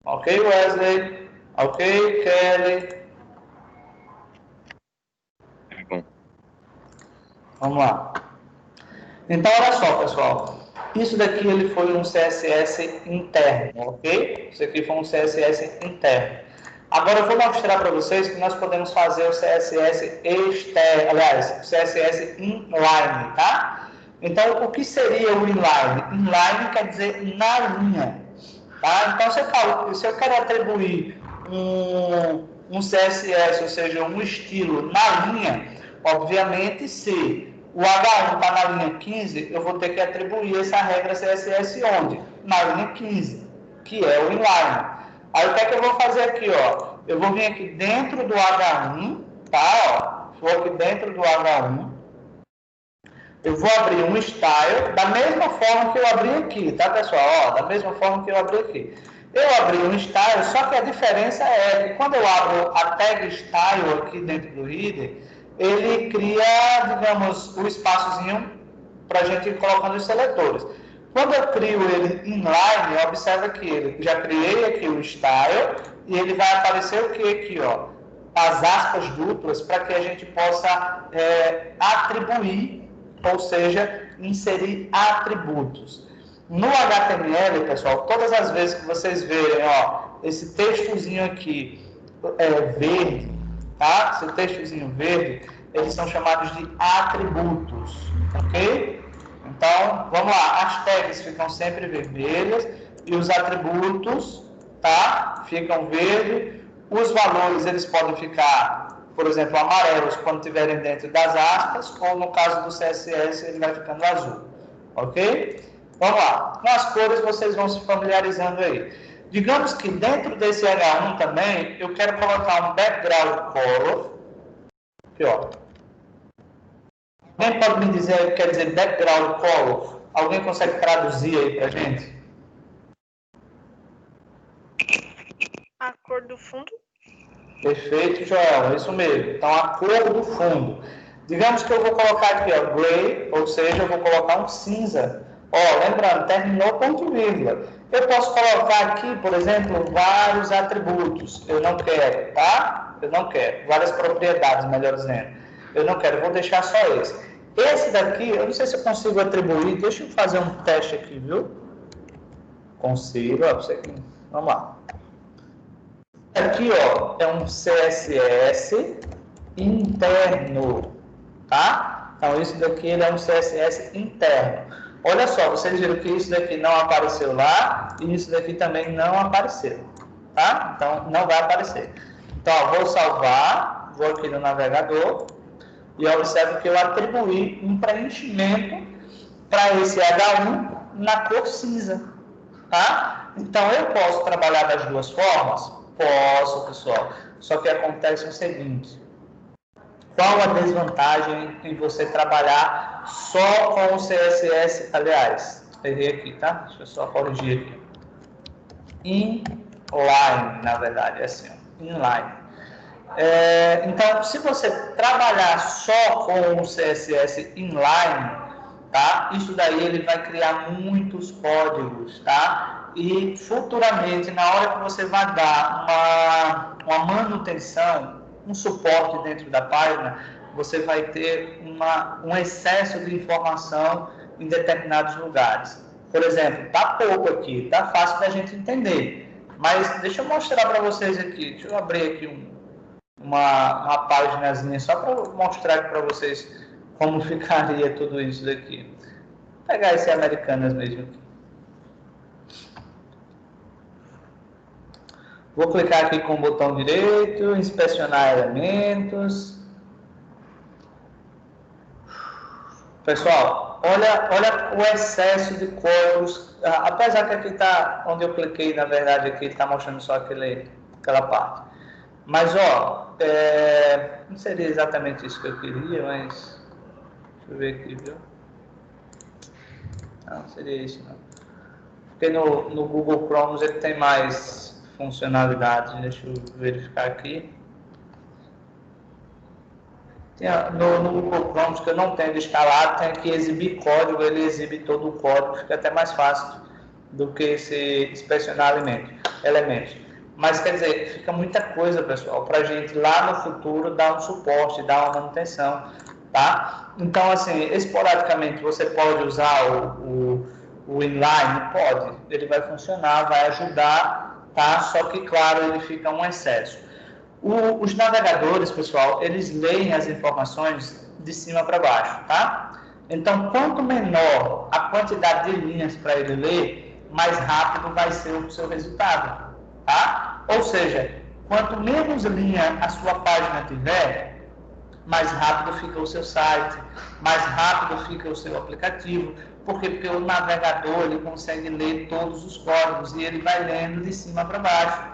Ok, Wesley? Ok, Kelly? Vamos lá. Então, olha só, pessoal. Isso daqui ele foi um CSS interno, ok? Isso aqui foi um CSS interno. Agora eu vou mostrar para vocês que nós podemos fazer o CSS externo, aliás, o CSS inline, tá? Então, o que seria o inline? Inline quer dizer na linha, tá? Então, você fala, se eu quero atribuir um CSS, ou seja, um estilo na linha, obviamente, se o H1 está na linha 15, eu vou ter que atribuir essa regra CSS onde? Na linha 15, que é o inline. Aí o que é que eu vou fazer aqui, ó? Eu vou vir aqui dentro do H1, tá? Ó, vou aqui dentro do H1. Eu vou abrir um style da mesma forma que eu abri aqui, tá, pessoal? Ó, da mesma forma que eu abri aqui. Eu abri um style, só que a diferença é que quando eu abro a tag style aqui dentro do header, ele cria, digamos, o espaçozinho para a gente ir colocando os seletores. Quando eu crio ele inline, observa que ele já criei aqui o style e ele vai aparecer o que aqui, ó? As aspas duplas para que a gente possa atribuir, ou seja, inserir atributos. No HTML, pessoal, todas as vezes que vocês verem, ó, esse textozinho aqui verde, tá? Esse textozinho verde, eles são chamados de atributos, ok? Então, vamos lá, as tags ficam sempre vermelhas e os atributos, tá? Ficam verdes. Os valores, eles podem ficar, por exemplo, amarelos quando estiverem dentro das aspas, ou no caso do CSS, ele vai ficando azul, ok? Vamos lá, com as cores vocês vão se familiarizando aí. Digamos que dentro desse H1 também, eu quero colocar um background color, aqui ó. Alguém pode me dizer o que quer dizer background color? Alguém consegue traduzir aí pra gente? A cor do fundo? Perfeito, Joel, é isso mesmo. Então, a cor do fundo. Digamos que eu vou colocar aqui, ó, gray, ou seja, eu vou colocar um cinza. Ó, lembrando, terminou ponto e vírgula. Eu posso colocar aqui, por exemplo, vários atributos. Eu não quero, tá? Eu não quero. Várias propriedades, melhor dizendo. Eu não quero, vou deixar só esse. Esse daqui, eu não sei se eu consigo atribuir. Deixa eu fazer um teste aqui, viu? Consigo, ó, você aqui. Vamos lá. Aqui, ó, é um CSS interno, tá? Então, isso daqui é um CSS interno. Olha só, vocês viram que isso daqui não apareceu lá e isso daqui também não apareceu, tá? Então, não vai aparecer. Então, ó, vou salvar, vou aqui no navegador e observe que eu atribuí um preenchimento para esse H1 na cor cinza, tá? Então, eu posso trabalhar das duas formas? Posso, pessoal. Só que acontece o seguinte. Qual a desvantagem em você trabalhar só com o CSS? Aliás, errei aqui, tá? Deixa eu só corrigir aqui. Inline, na verdade, é assim, ó. Inline. Então, se você trabalhar só com o CSS inline, tá? Isso daí ele vai criar muitos códigos, tá? E futuramente, na hora que você vai dar uma manutenção, um suporte dentro da página, você vai ter um excesso de informação em determinados lugares. Por exemplo, tá pouco aqui, tá fácil da gente entender. Mas deixa eu mostrar para vocês aqui. Deixa eu abrir aqui uma páginazinha só para mostrar para vocês como ficaria tudo isso daqui. Vou pegar esse Americanas mesmo aqui. Vou clicar aqui com o botão direito, inspecionar elementos. Pessoal, olha o excesso de códigos. Apesar que aqui está, onde eu cliquei, na verdade, aqui está mostrando só aquela parte. Mas, ó, não seria exatamente isso que eu queria, mas... Deixa eu ver aqui, viu? Não, seria isso, não. Porque no Google Chrome ele tem mais funcionalidades. Deixa eu verificar aqui. No Google Chrome, que eu não tenho instalado, tem aqui exibir código, ele exibe todo o código, fica até mais fácil do que esse inspecionar elementos. Mas, quer dizer, fica muita coisa, pessoal, para a gente lá no futuro dar um suporte, dar uma manutenção, tá? Então, assim, esporadicamente você pode usar o inline? Pode, ele vai funcionar, vai ajudar, tá? Só que, claro, ele fica um excesso. Os navegadores, pessoal, eles leem as informações de cima para baixo, tá? Então, quanto menor a quantidade de linhas para ele ler, mais rápido vai ser o seu resultado, tá? Ou seja, quanto menos linha a sua página tiver, mais rápido fica o seu site, mais rápido fica o seu aplicativo. Por quê? Porque o navegador ele consegue ler todos os códigos e ele vai lendo de cima para baixo.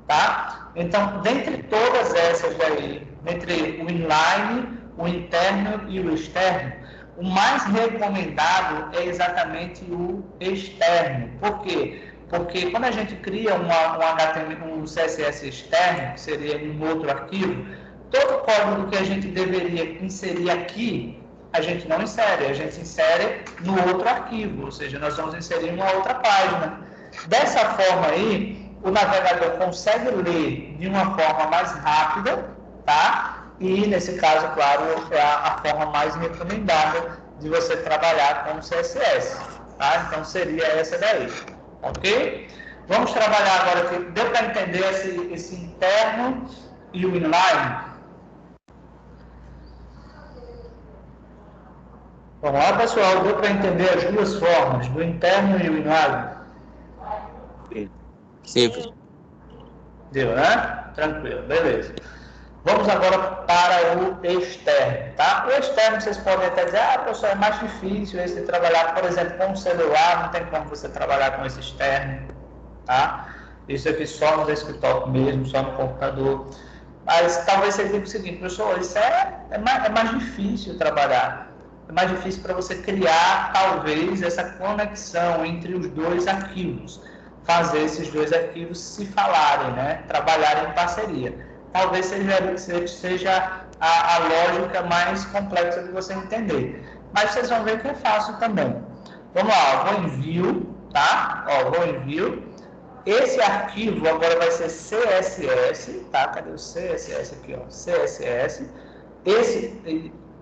Tá? Então, dentre todas essas daí, entre o inline, o interno e o externo, o mais recomendado é exatamente o externo. Por quê? Porque quando a gente cria um CSS externo, que seria um outro arquivo, todo o código que a gente deveria inserir aqui, a gente não insere, a gente insere no outro arquivo, ou seja, nós vamos inserir em uma outra página. Dessa forma aí, o navegador consegue ler de uma forma mais rápida, tá? E, nesse caso, claro, é a forma mais recomendada de você trabalhar com o CSS, tá? Então, seria essa daí, ok? Vamos trabalhar agora aqui. Deu para entender esse interno e o inline? Vamos lá, pessoal. Deu para entender as duas formas, do interno e o inline? Sim. Deu, né? Tranquilo, beleza. Vamos agora para o externo, tá? O externo, vocês podem até dizer, professor, é mais difícil esse de trabalhar, por exemplo, com o celular, não tem como você trabalhar com esse externo, tá? Isso aqui só no desktop mesmo, só no computador. Mas talvez você diga o seguinte, professor, isso é mais difícil trabalhar. É mais difícil para você criar, talvez, essa conexão entre os dois arquivos. Fazer esses dois arquivos se falarem, né? Trabalharem em parceria. Talvez seja a lógica mais complexa de você entender. Mas vocês vão ver que é fácil também. Vamos lá, vou em View, tá? Vou em View. Esse arquivo agora vai ser CSS, tá? Cadê o CSS aqui, ó? CSS.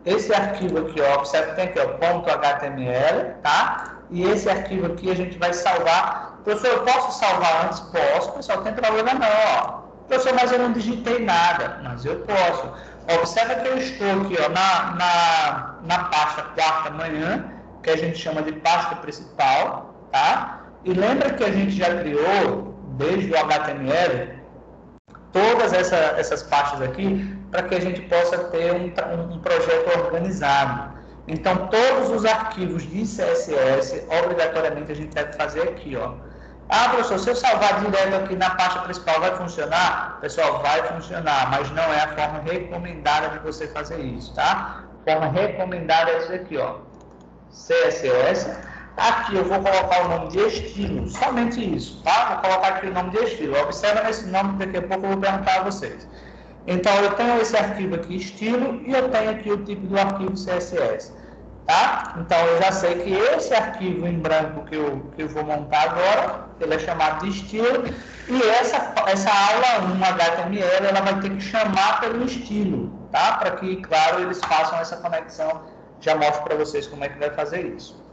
Esse arquivo aqui, ó, observe que tem aqui, ó, .html, tá? E esse arquivo aqui a gente vai salvar. Professor, eu posso salvar antes? Posso, pessoal, não tem problema não, ó. Professor, mas eu não digitei nada. Mas eu posso. Observa que eu estou aqui, ó, na pasta quarta manhã, que a gente chama de pasta principal, tá? E lembra que a gente já criou, desde o HTML, todas essas pastas aqui, para que a gente possa ter um projeto organizado. Então, todos os arquivos de CSS, obrigatoriamente, a gente deve fazer aqui, ó. Professor, se eu salvar direto aqui na pasta principal, vai funcionar? Pessoal, vai funcionar, mas não é a forma recomendada de você fazer isso, tá? A forma recomendada é isso aqui, ó. CSS. Aqui eu vou colocar o nome de estilo, somente isso, tá? Vou colocar aqui o nome de estilo. Observa nesse nome, daqui a pouco eu vou perguntar a vocês. Então, eu tenho esse arquivo aqui, estilo, e eu tenho aqui o tipo do arquivo CSS, tá? Então, eu já sei que esse arquivo em branco que eu vou montar agora, ele é chamado de estilo, e essa aula 1 HTML, ela vai ter que chamar pelo estilo, tá? Para que, claro, eles façam essa conexão. Já mostro para vocês como é que vai fazer isso,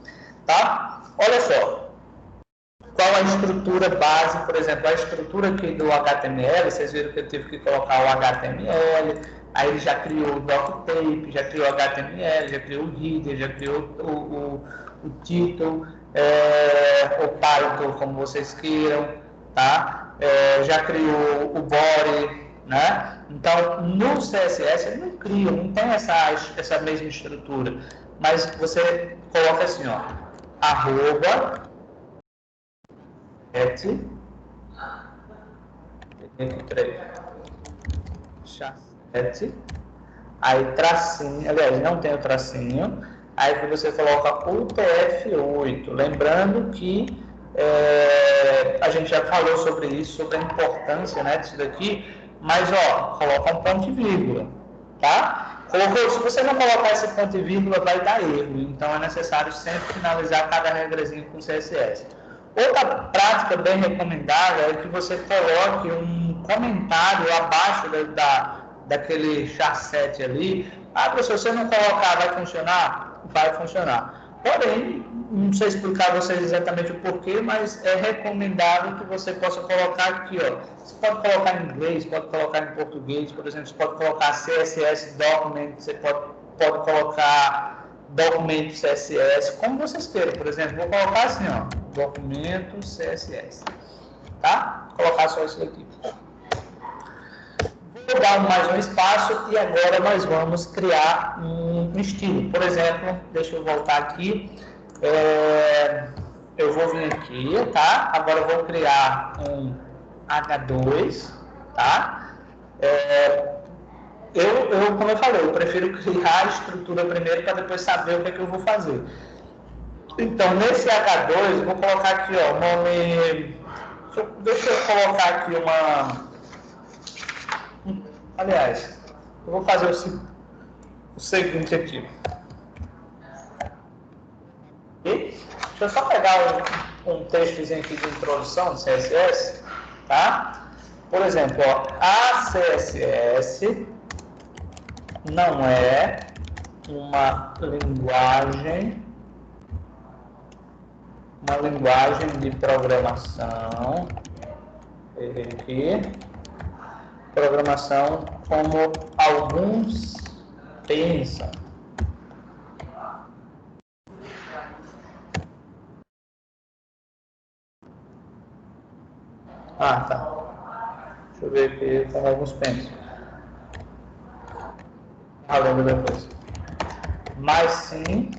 tá? Olha só. Qual a estrutura base, por exemplo, a estrutura aqui do HTML, vocês viram que eu tive que colocar o HTML, aí ele já criou o doctape, já criou o HTML, já criou o header, já criou o título, o title, como vocês queiram, tá? Já criou o body, né? Então, no CSS ele não cria, não tem essa mesma estrutura, mas você coloca assim, ó, arroba, char7, aí tracinho, aliás, não tem o tracinho, aí que você coloca UTF-8, lembrando que a gente já falou sobre isso, sobre a importância, né, disso daqui, mas, ó, coloca um ponto e vírgula, tá? Colocou, se você não colocar esse ponto e vírgula, vai dar erro, então é necessário sempre finalizar cada regrazinha com CSS. Outra prática bem recomendada é que você coloque um comentário abaixo daquele char7 ali. Ah, professor, se você não colocar, vai funcionar? Vai funcionar. Porém, não sei explicar a vocês exatamente o porquê, mas é recomendável que você possa colocar aqui, ó. Você pode colocar em inglês, pode colocar em português, por exemplo, você pode colocar CSS document, você pode colocar documento CSS, como vocês queiram. Por exemplo, vou colocar assim, ó, documento CSS, tá? Vou colocar só isso aqui. Vou dar mais um espaço e agora nós vamos criar um estilo. Por exemplo, deixa eu voltar aqui. Eu vou vir aqui, tá? Agora eu vou criar um H2, tá? Como eu falei, eu prefiro criar a estrutura primeiro para depois saber o que é que eu vou fazer. Então, nesse H2, eu vou colocar aqui, ó, o nome... Deixa eu colocar aqui Aliás, eu vou fazer o seguinte aqui. Deixa eu só pegar um textozinho aqui de introdução de CSS, tá? Por exemplo, ó, a CSS não é uma linguagem de programação, programação como alguns pensam. Ah, tá. Deixa eu ver aqui como alguns pensam. Falando depois. Mas sim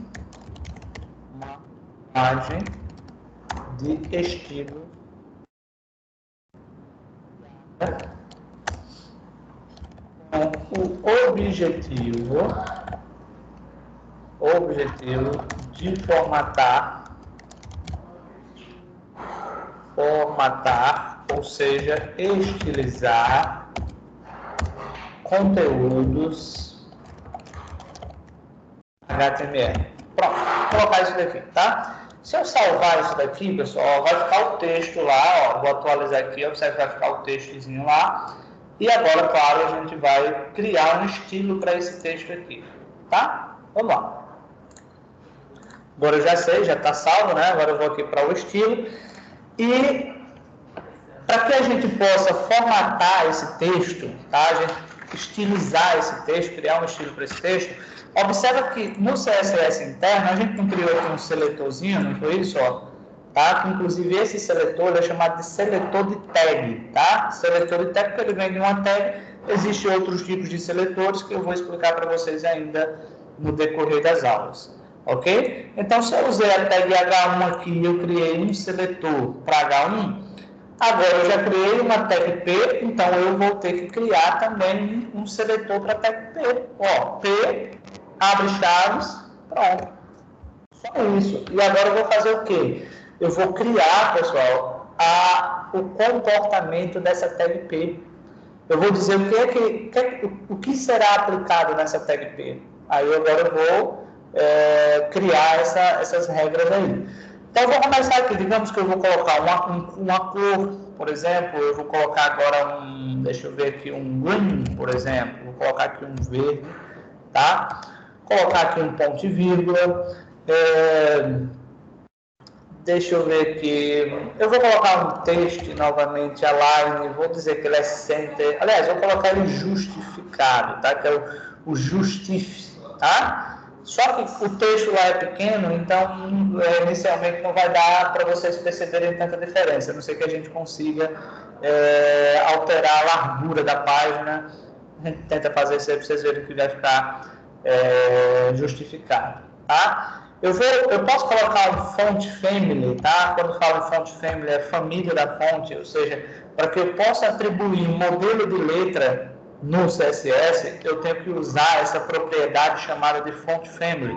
uma imagem de estilo com o objetivo de formatar, ou seja, estilizar conteúdos HTML. Pronto, vou colocar isso daqui, tá? Se eu salvar isso daqui, pessoal, vai ficar o texto lá, ó, vou atualizar aqui, observe que vai ficar o textozinho lá. E agora, claro, a gente vai criar um estilo para esse texto aqui, tá? Vamos lá. Agora eu já sei, já está salvo, né? Agora eu vou aqui para o estilo. E para que a gente possa formatar esse texto, tá? A gente estilizar esse texto, criar um estilo para esse texto, observa que no CSS interno a gente não criou aqui um seletorzinho, não foi isso? Ó? Tá? Que, inclusive esse seletor ele é chamado de seletor de tag, tá? Seletor de tag porque ele vem de uma tag. Existem outros tipos de seletores que eu vou explicar para vocês ainda no decorrer das aulas, ok? Então, se eu usei a tag H1 aqui e eu criei um seletor para H1, agora eu já criei uma tag P, então eu vou ter que criar também um seletor para tag P. Ó, P, abre chaves, pronto. Só isso. E agora eu vou fazer o quê? Eu vou criar, pessoal, o comportamento dessa tag P. Eu vou dizer o que será aplicado nessa tag P. Aí agora eu vou criar essas regras aí. Então eu vou começar aqui. Digamos que eu vou colocar uma cor, por exemplo. Eu vou colocar agora deixa eu ver aqui, um green, por exemplo. Vou colocar aqui um verde, tá? Colocar aqui um ponto e vírgula. Deixa eu ver aqui. Eu vou colocar um texto novamente, align. Vou dizer que ele é center. Aliás, vou colocar ele justificado, tá? Que é o justif, tá? Só que o texto lá é pequeno, então inicialmente não vai dar para vocês perceberem tanta diferença. A não ser que a gente consiga alterar a largura da página. A gente tenta fazer isso aí para vocês verem que vai ficar justificado, tá? Eu posso colocar um font family, tá? Quando falo em font family, é família da fonte, ou seja, para que eu possa atribuir um modelo de letra no CSS, eu tenho que usar essa propriedade chamada de font family.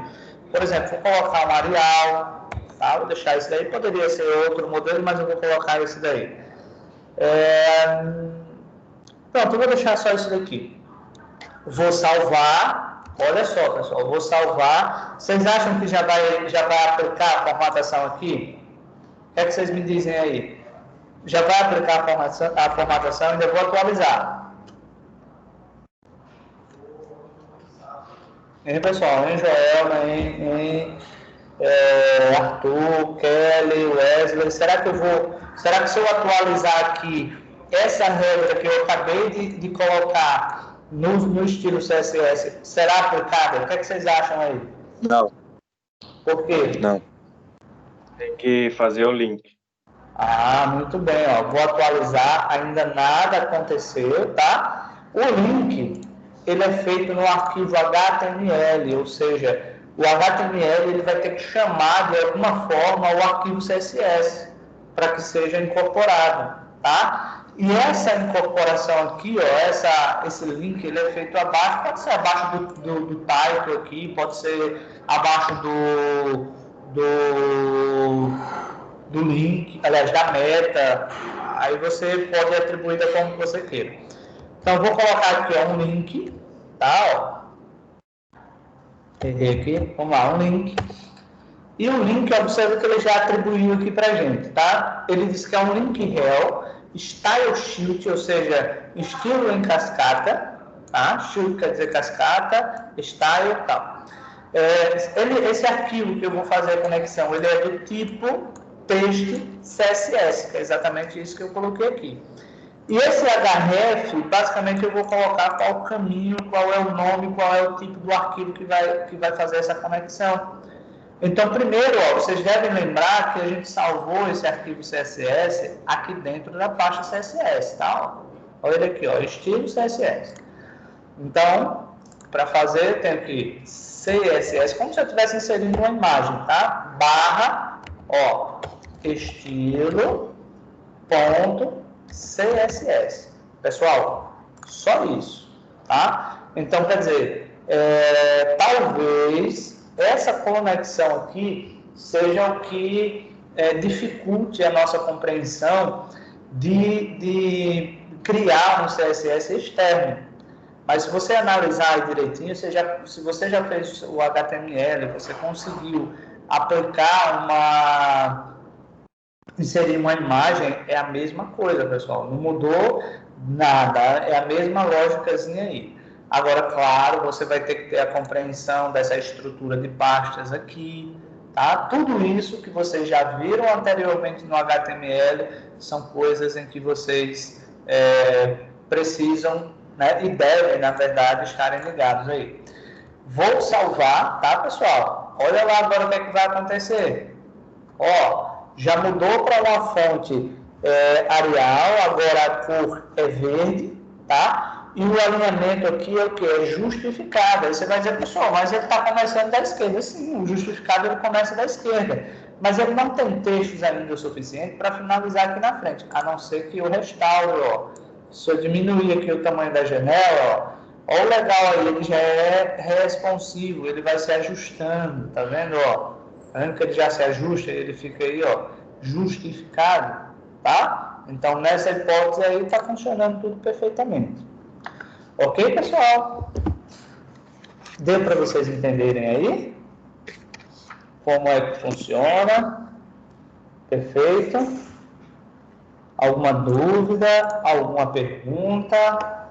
Por exemplo, vou colocar um Arial, tá? Vou deixar esse daí, poderia ser outro modelo, mas eu vou colocar esse daí. Pronto, eu vou deixar só isso daqui. Vou salvar, olha só, pessoal, vou salvar. Vocês acham que já vai aplicar a formatação aqui? O que é que vocês me dizem aí? Já vai aplicar a formatação, ainda vou atualizar. Hein, pessoal? Hein, Joelma, hein, Arthur, Kelly, Wesley. Será que se eu atualizar aqui essa regra que eu acabei de colocar no estilo CSS, será aplicável? O que é que vocês acham aí? Não. Por quê? Não. Tem que fazer o link. Muito bem, ó. Vou atualizar, ainda nada aconteceu, tá? O link, ele é feito no arquivo HTML, ou seja, o HTML ele vai ter que chamar de alguma forma o arquivo CSS para que seja incorporado, tá? E essa incorporação aqui, ó, esse link, ele é feito abaixo, pode ser abaixo do title aqui, pode ser abaixo do link, aliás, da meta, aí você pode atribuir da forma que você queira. Então, eu vou colocar aqui ó, um link, tá? Ó. Errei aqui, vamos lá, um link. E o link, observa que ele já atribuiu aqui pra gente, tá? Ele diz que é um link rel, style sheet, ou seja, estilo em cascata, tá? Sheet quer dizer cascata, style e tal. Esse arquivo que eu vou fazer a conexão, ele é do tipo texto CSS, que é exatamente isso que eu coloquei aqui. E esse href, basicamente eu vou colocar qual o caminho, qual é o nome, qual é o tipo do arquivo que vai fazer essa conexão. Então, primeiro, ó, vocês devem lembrar que a gente salvou esse arquivo CSS aqui dentro da pasta CSS, tá? Olha ele aqui, ó, estilo CSS. Então, para fazer, eu tenho que CSS, como se eu estivesse inserindo uma imagem, tá? Barra, ó, estilo, ponto, CSS. Pessoal, só isso, tá? Então, quer dizer, talvez essa conexão aqui seja o que dificulte a nossa compreensão de criar um CSS externo. Mas se você analisar aí direitinho, se você já fez o HTML, você conseguiu inserir uma imagem, é a mesma coisa, pessoal. Não mudou nada, é a mesma lógicazinha aí. Agora, claro, você vai ter que ter a compreensão dessa estrutura de pastas aqui, tá? Tudo isso que vocês já viram anteriormente no HTML são coisas em que vocês precisam, né, e devem, na verdade, estarem ligados aí. Vou salvar, tá, pessoal? Olha lá agora o que é que vai acontecer. Ó, já mudou para uma fonte Arial, agora a cor é verde, tá? E o alinhamento aqui é o que? É justificado. Aí você vai dizer, pessoal, mas ele está começando da esquerda. Sim, o justificado ele começa da esquerda. Mas ele não tem textos ainda o suficiente para finalizar aqui na frente, a não ser que eu restaure, ó. Se eu diminuir aqui o tamanho da janela, ó o legal aí, ele já é responsivo, ele vai se ajustando, tá vendo, ó? Tá vendo que ele já se ajusta, ele fica aí, ó, justificado, tá? Então, nessa hipótese aí, está funcionando tudo perfeitamente. Ok, pessoal? Deu para vocês entenderem aí? Como é que funciona? Perfeito. Alguma dúvida? Alguma pergunta?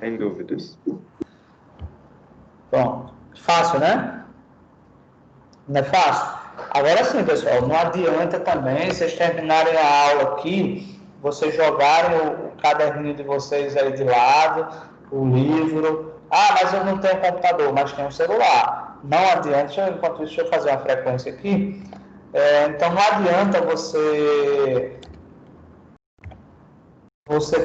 Sem dúvidas. Pronto. Fácil, né? Não é fácil? Agora sim, pessoal, não adianta também vocês terminarem a aula aqui, vocês jogarem o caderninho de vocês aí de lado, o livro. Ah, mas eu não tenho computador, mas tenho um celular. Não adianta, enquanto isso, deixa eu fazer uma frequência aqui. Então, não adianta você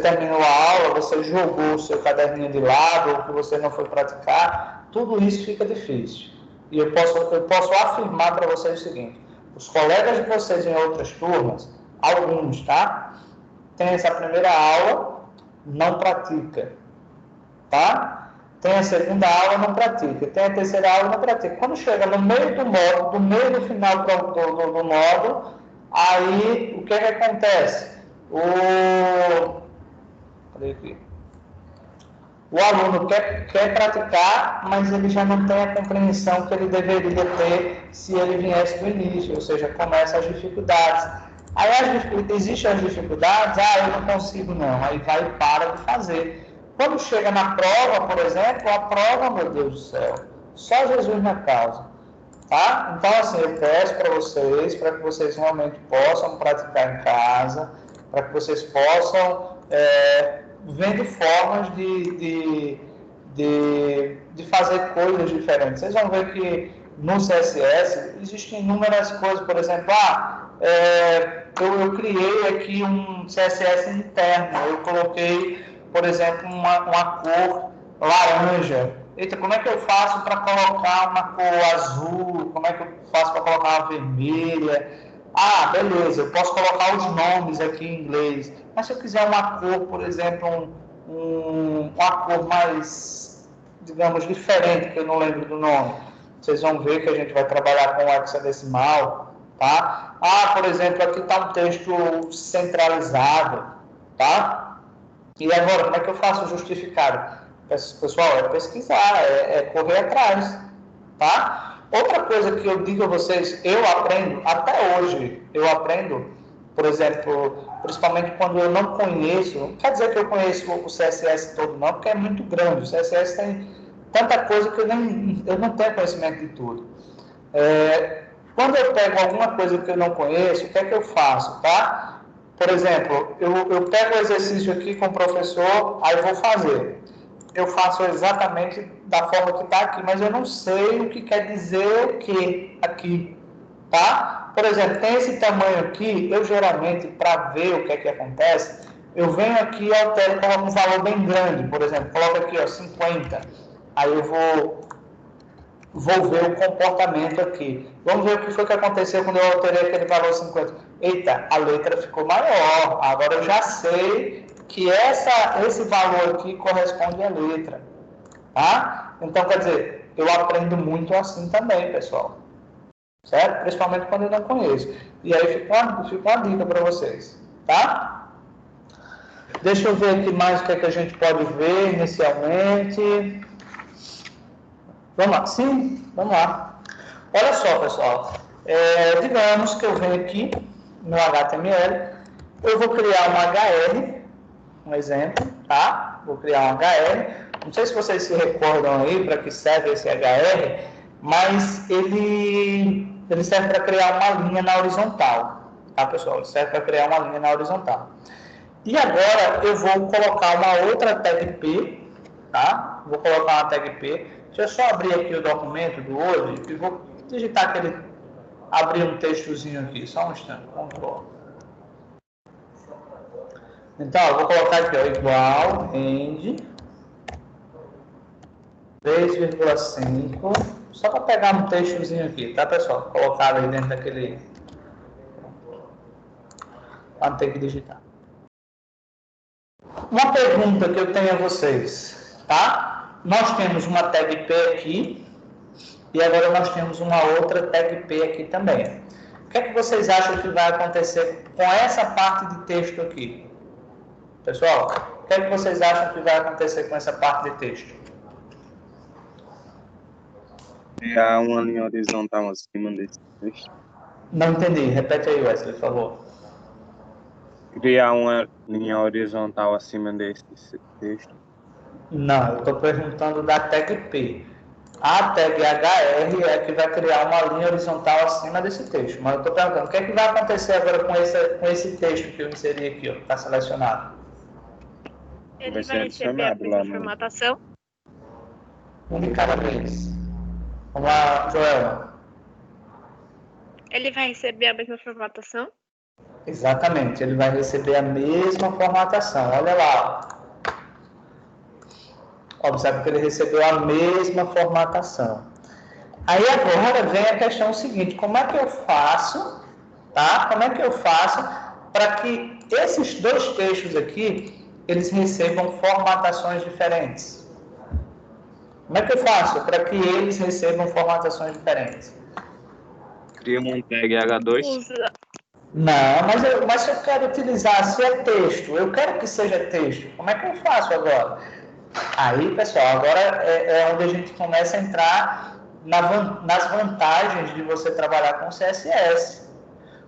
terminou a aula, você jogou o seu caderninho de lado, ou que você não foi praticar, tudo isso fica difícil. E eu posso afirmar para vocês o seguinte, os colegas de vocês em outras turmas, alguns, tá? Tem essa primeira aula, não pratica, tá? Tem a segunda aula, não pratica. Tem a terceira aula, não pratica. Quando chega no meio do módulo, do meio do final do módulo, aí o que acontece? Cadê aqui? O aluno quer praticar, mas ele já não tem a compreensão que ele deveria ter se ele viesse do início, ou seja, começa as dificuldades. Aí existem as dificuldades, eu não consigo não, aí vai e para de fazer. Quando chega na prova, por exemplo, a prova, meu Deus do céu, só Jesus na causa, tá? Então, assim, eu peço para que vocês realmente possam praticar em casa, para que vocês possam vendo formas de fazer coisas diferentes. Vocês vão ver que no CSS existem inúmeras coisas, por exemplo, eu criei aqui um CSS interno, eu coloquei, por exemplo, uma cor laranja. Eita, como é que eu faço para colocar uma cor azul? Como é que eu faço para colocar uma vermelha? Beleza, eu posso colocar os nomes aqui em inglês. Mas se eu quiser uma cor, por exemplo, uma cor mais, digamos, diferente, que eu não lembro do nome, vocês vão ver que a gente vai trabalhar com hexadecimal, tá? Por exemplo, aqui está um texto centralizado, tá? E agora, como é que eu faço o justificado? Pessoal, é pesquisar, é correr atrás, tá? Outra coisa que eu digo a vocês, eu aprendo, até hoje, por exemplo, principalmente quando eu não conheço, não quer dizer que eu conheço o CSS todo não, porque é muito grande, o CSS tem tanta coisa que eu não tenho conhecimento de tudo. Quando eu pego alguma coisa que eu não conheço, o que é que eu faço, tá? Por exemplo, eu pego o exercício aqui com o professor, aí vou fazer. Eu faço exatamente da forma que está aqui, mas eu não sei o que quer dizer o que aqui, tá? Por exemplo, tem esse tamanho aqui, eu geralmente, para ver o que é que acontece, eu venho aqui e altero, coloco um valor bem grande, por exemplo, coloco aqui, 50, aí eu vou ver o comportamento aqui. Vamos ver o que foi que aconteceu quando eu alterei aquele valor 50. Eita, a letra ficou maior, agora eu já sei que esse valor aqui corresponde à letra, tá? Então, quer dizer, eu aprendo muito assim também, pessoal, certo? Principalmente quando eu não conheço. E aí fica uma dica para vocês, tá? Deixa eu ver aqui mais o que a gente pode ver inicialmente. Vamos lá, sim, vamos lá. Olha só, pessoal, digamos que eu venho aqui no HTML, eu vou criar um HR, um exemplo, tá? Vou criar um HR. Não sei se vocês se recordam aí para que serve esse HR, mas ele serve para criar uma linha na horizontal, tá, pessoal? Ele serve para criar uma linha na horizontal. E agora eu vou colocar uma outra tag P, tá? Vou colocar uma tag P. Deixa eu só abrir aqui o documento do Word e vou digitar abrir um textozinho aqui, só um instante, Ctrl. Então, eu vou colocar aqui, igual, end, 3,5, só para pegar um textozinho aqui, tá, pessoal? Colocar aí dentro daquele, para não ter que digitar. Uma pergunta que eu tenho a vocês, tá? Nós temos uma tag P aqui, e agora nós temos uma outra tag P aqui também. O que é que vocês acham que vai acontecer com essa parte de texto aqui? Pessoal, o que é que vocês acham que vai acontecer com essa parte de texto? Criar uma linha horizontal acima desse texto. Não entendi. Repete aí, Wesley, por favor. Criar uma linha horizontal acima desse texto. Não, eu estou perguntando da tag P. A tag HR é que vai criar uma linha horizontal acima desse texto. Mas eu estou perguntando, o que é que vai acontecer agora com esse texto que eu inseri aqui, ó, que está selecionado? Ele vai receber a mesma formatação? Um de cada vez. Vamos lá, Joelma. Ele vai receber a mesma formatação? Exatamente, ele vai receber a mesma formatação. Olha lá. Observe que ele recebeu a mesma formatação. Aí agora vem a questão seguinte, como é que eu faço, tá? Como é que eu faço para que esses dois textos aqui, eles recebam formatações diferentes? Como é que eu faço para que eles recebam formatações diferentes? Cria um tag H2. Usa. Não, mas se eu quero utilizar, se é texto, eu quero que seja texto, como é que eu faço agora? Aí, pessoal, agora é onde a gente começa a entrar nas vantagens de você trabalhar com CSS.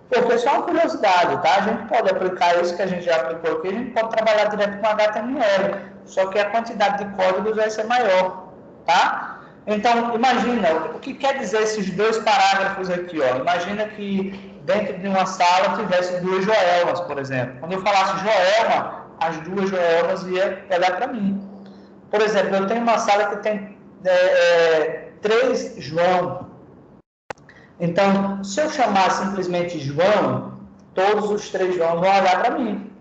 Porque só uma curiosidade, tá? A gente pode aplicar isso que a gente já aplicou aqui, a gente pode trabalhar direto com HTML, só que a quantidade de códigos vai ser maior, tá? Então, imagina, o que quer dizer esses dois parágrafos aqui, ó? Imagina que dentro de uma sala tivesse duas Joelmas, por exemplo. Quando eu falasse Joelma, as duas Joelmas iam pegar para mim. Por exemplo, eu tenho uma sala que tem 3 João. Então, se eu chamar simplesmente João, todos os 3 João vão olhar para mim.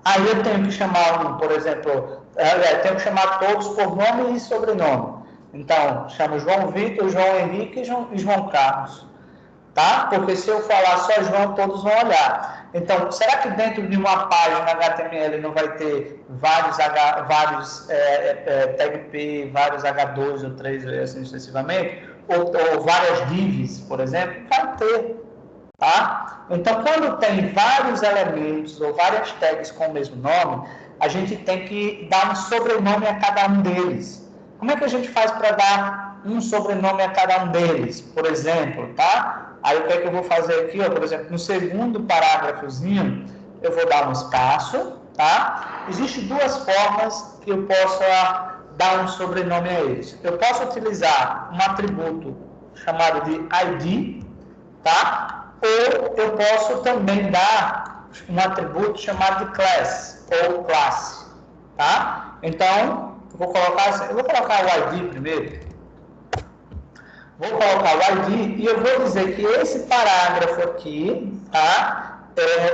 Aí eu tenho que chamar um, por exemplo, eu tenho que chamar todos por nome e sobrenome. Então, chamo João Vitor, João Henrique e João Carlos. Tá? Porque se eu falar só João, todos vão olhar. Então, será que dentro de uma página HTML não vai ter vários tag P, vários H2 ou 3, assim sucessivamente? Ou várias divs, por exemplo? Vai ter. Tá? Então, quando tem vários elementos ou várias tags com o mesmo nome, a gente tem que dar um sobrenome a cada um deles. Como é que a gente faz para dar um sobrenome a cada um deles? Por exemplo, tá? Aí o que é que eu vou fazer aqui? Ó, por exemplo, no segundo parágrafozinho, eu vou dar um espaço, tá? Existem 2 formas que eu possa dar um sobrenome a eles. Eu posso utilizar um atributo chamado de ID, tá? Ou eu posso também dar um atributo chamado de class, ou classe, tá? Então, eu vou colocar o ID primeiro. Vou colocar o ID e eu vou dizer que esse parágrafo aqui, tá?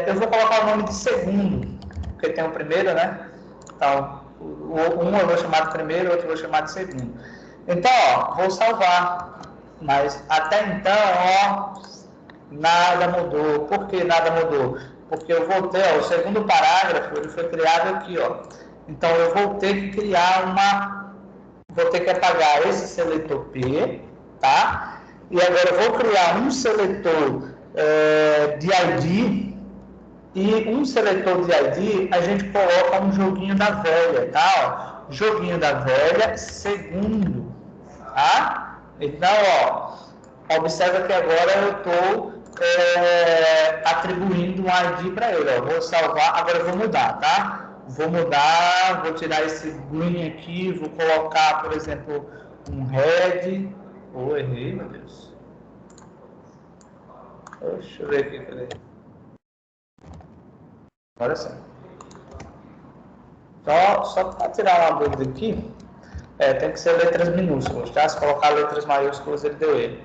Eu vou colocar o nome de segundo, porque tem o primeiro, né? Então, um eu vou chamar de primeiro, outro eu vou chamar de segundo. Então, ó, vou salvar. Mas até então, ó, nada mudou. Por que nada mudou? Porque eu vou ter, ó, o segundo parágrafo, ele foi criado aqui, ó. Então, eu vou ter que criar vou ter que apagar esse seletor P, tá? E agora eu vou criar um seletor de ID, e um seletor de ID, a gente coloca um joguinho da velha, tá? Ó, joguinho da velha, segundo, tá? Então, ó, observa que agora eu estou atribuindo um ID para ele, ó. Vou salvar, agora eu vou mudar, tá? Vou mudar, vou tirar esse green aqui, vou colocar, por exemplo, um red. Oh, errei, meu Deus. Deixa eu ver aqui, peraí. Agora sim. Só para tirar uma dúvida aqui, tem que ser letras minúsculas, tá? Se colocar letras maiúsculas, ele deu ele.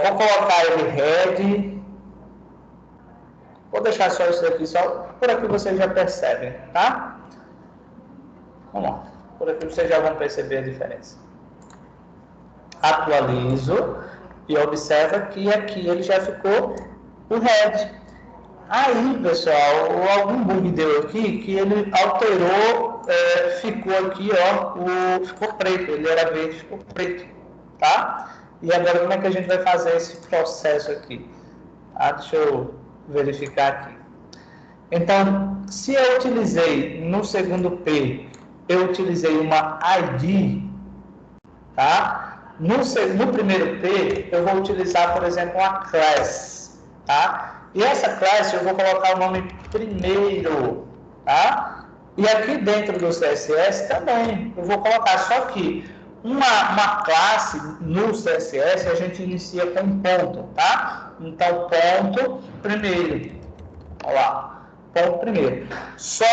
Vou colocar ele red. Vou deixar só isso aqui, só por aqui vocês já percebem, tá? Vamos lá. Por aqui vocês já vão perceber a diferença. Atualizo e observa que aqui ele já ficou o red. Aí, pessoal, algum bug deu aqui que ele alterou, ficou aqui, ó, ficou preto, ele era verde, ficou preto, tá? E agora como é que a gente vai fazer esse processo aqui? Deixa eu verificar aqui. Então, se eu utilizei no segundo P, eu utilizei uma ID, tá? No primeiro P, eu vou utilizar, por exemplo, uma class, tá? E essa class eu vou colocar o nome primeiro, tá? E aqui dentro do CSS também, eu vou colocar, só que uma classe no CSS a gente inicia com um ponto, tá? Então, ponto primeiro. Olha lá, ponto primeiro. Só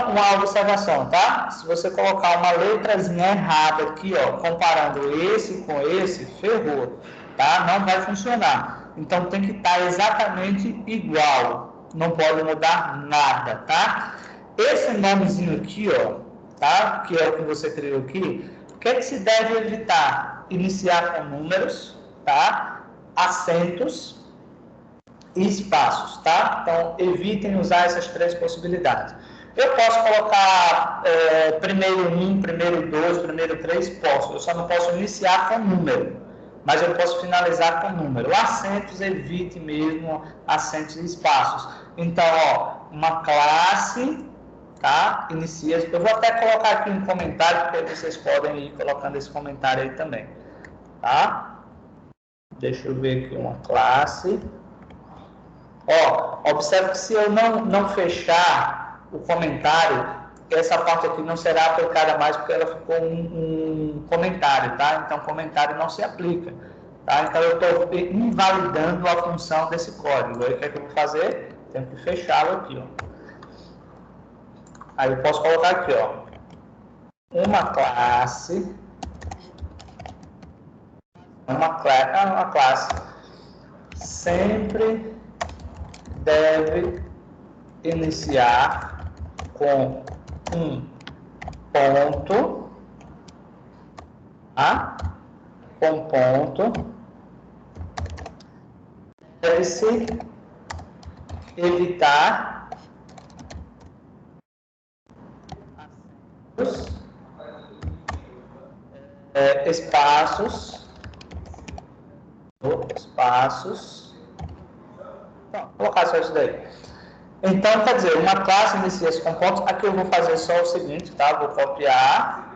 uma observação, tá? Se você colocar uma letrazinha errada aqui, ó, comparando esse com esse, ferrou, tá? Não vai funcionar. Então, tem que estar exatamente igual. Não pode mudar nada, tá? Esse nomezinho aqui, ó, tá? Que é o que você criou aqui. O que é que se deve evitar? Iniciar com números, tá? Acentos e espaços, tá? Então, evitem usar essas 3 possibilidades. Eu posso colocar primeiro 1, primeiro 2, primeiro 3, posso. Eu só não posso iniciar com número, mas eu posso finalizar com número. Acentos, evite mesmo acentos e espaços. Então, ó, uma classe, tá? Inicia. Eu vou até colocar aqui um comentário, porque vocês podem ir colocando esse comentário aí também, tá? Deixa eu ver aqui uma classe. Ó, observe que se eu não fechar o comentário, essa parte aqui não será aplicada mais porque ela ficou um comentário, tá? Então, comentário não se aplica, tá? Então, eu estou invalidando a função desse código. Aí, o que é que eu vou fazer? Tenho que fechá-lo aqui, ó. Aí, eu posso colocar aqui, ó, uma classe sempre deve iniciar com um ponto, tá? Com ponto, deve-se evitar espaços. Então, vou colocar só isso daí. Então, quer dizer, uma classe inicia-se com pontos. Aqui eu vou fazer só o seguinte, tá? Vou copiar.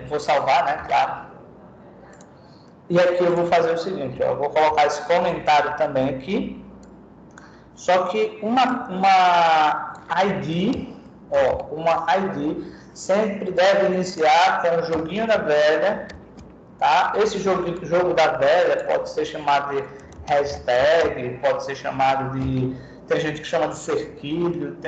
Vou salvar, né? Claro. E aqui eu vou fazer o seguinte, ó. Eu vou colocar esse comentário também aqui. Só que uma ID, ó, uma ID sempre deve iniciar com o joguinho da velha, tá? Esse jogo da velha pode ser chamado de hashtag, pode ser chamado de... Tem gente que chama de cerquilho,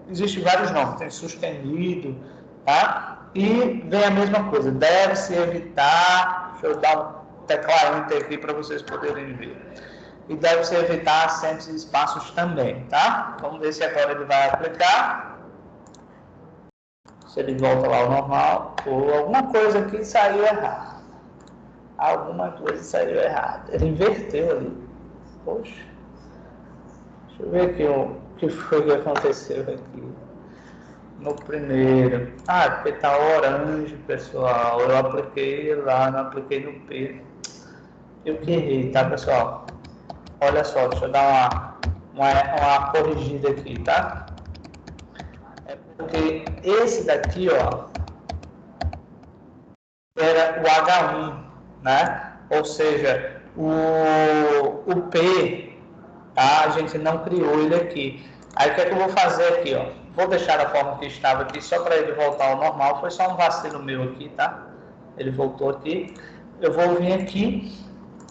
existe vários nomes, tem sustenido, tá? E vem a mesma coisa, deve-se evitar... Deixa eu dar um teclado Enter aqui para vocês poderem ver. E deve-se evitar acentos e espaços também, tá? Vamos ver se agora ele vai aplicar. Se ele volta lá ao normal, ou alguma coisa aqui saiu errado. Alguma coisa saiu errada. Ele inverteu ali. Poxa. Deixa eu ver aqui o que foi que aconteceu aqui. No primeiro. Ah, porque tá orange, pessoal. Eu apliquei lá, não apliquei no P. Eu que errei, tá, pessoal? Olha só, deixa eu dar uma corrigida aqui, tá? É porque esse daqui, ó, era o H1, né? Ou seja, o P, tá? A gente não criou ele aqui. Aí o que é que eu vou fazer aqui, ó? Vou deixar da forma que estava aqui, só para ele voltar ao normal. Foi só um vacilo meu aqui, tá? Ele voltou aqui. Eu vou vir aqui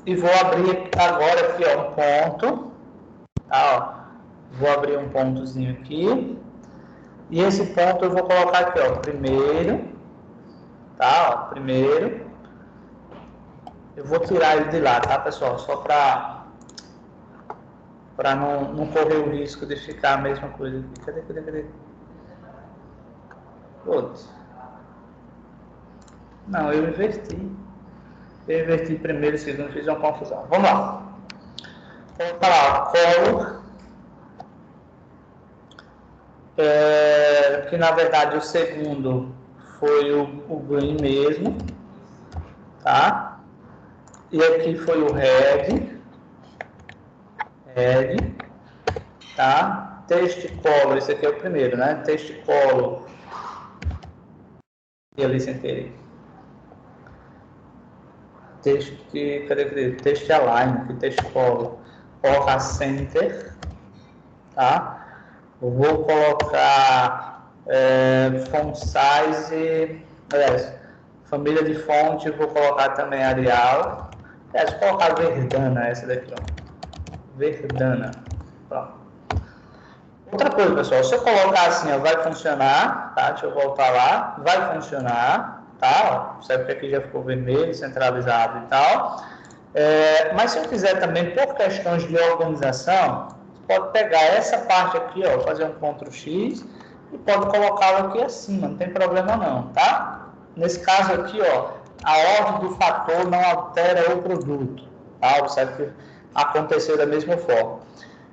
e vou abrir agora aqui, ó, um ponto. Tá, ó. Vou abrir um pontozinho aqui. E esse ponto eu vou colocar aqui, ó, primeiro. Tá, ó, primeiro. Eu vou tirar ele de lá, tá, pessoal? Só para não correr o risco de ficar a mesma coisa. Cadê? Putz. Não, eu inverti. Eu inverti primeiro e segundo, fiz uma confusão. Vamos lá. Vamos falar, color. Que na verdade o segundo foi o green mesmo. Tá? E aqui foi o red. Tá? Text color, esse aqui é o primeiro, né? Text color. E ali sem ter. Cadê? Text align, aqui, text color. Colocar center. Tá? Eu vou colocar font size. Aliás, família de fonte, vou colocar também Arial. Vou colocar Verdana, essa daqui, ó. Verdana. Pronto. Outra coisa, pessoal, se eu colocar assim, ó, vai funcionar, tá? Deixa eu voltar lá, vai funcionar, tá? Ó, percebe que aqui já ficou vermelho, centralizado e tal. Mas se eu quiser também, por questões de organização, você pode pegar essa parte aqui, ó, fazer um Ctrl+X e pode colocá-lo aqui acima, não tem problema não, tá? Nesse caso aqui, ó, a ordem do fator não altera o produto, tá? Observe que aconteceu da mesma forma.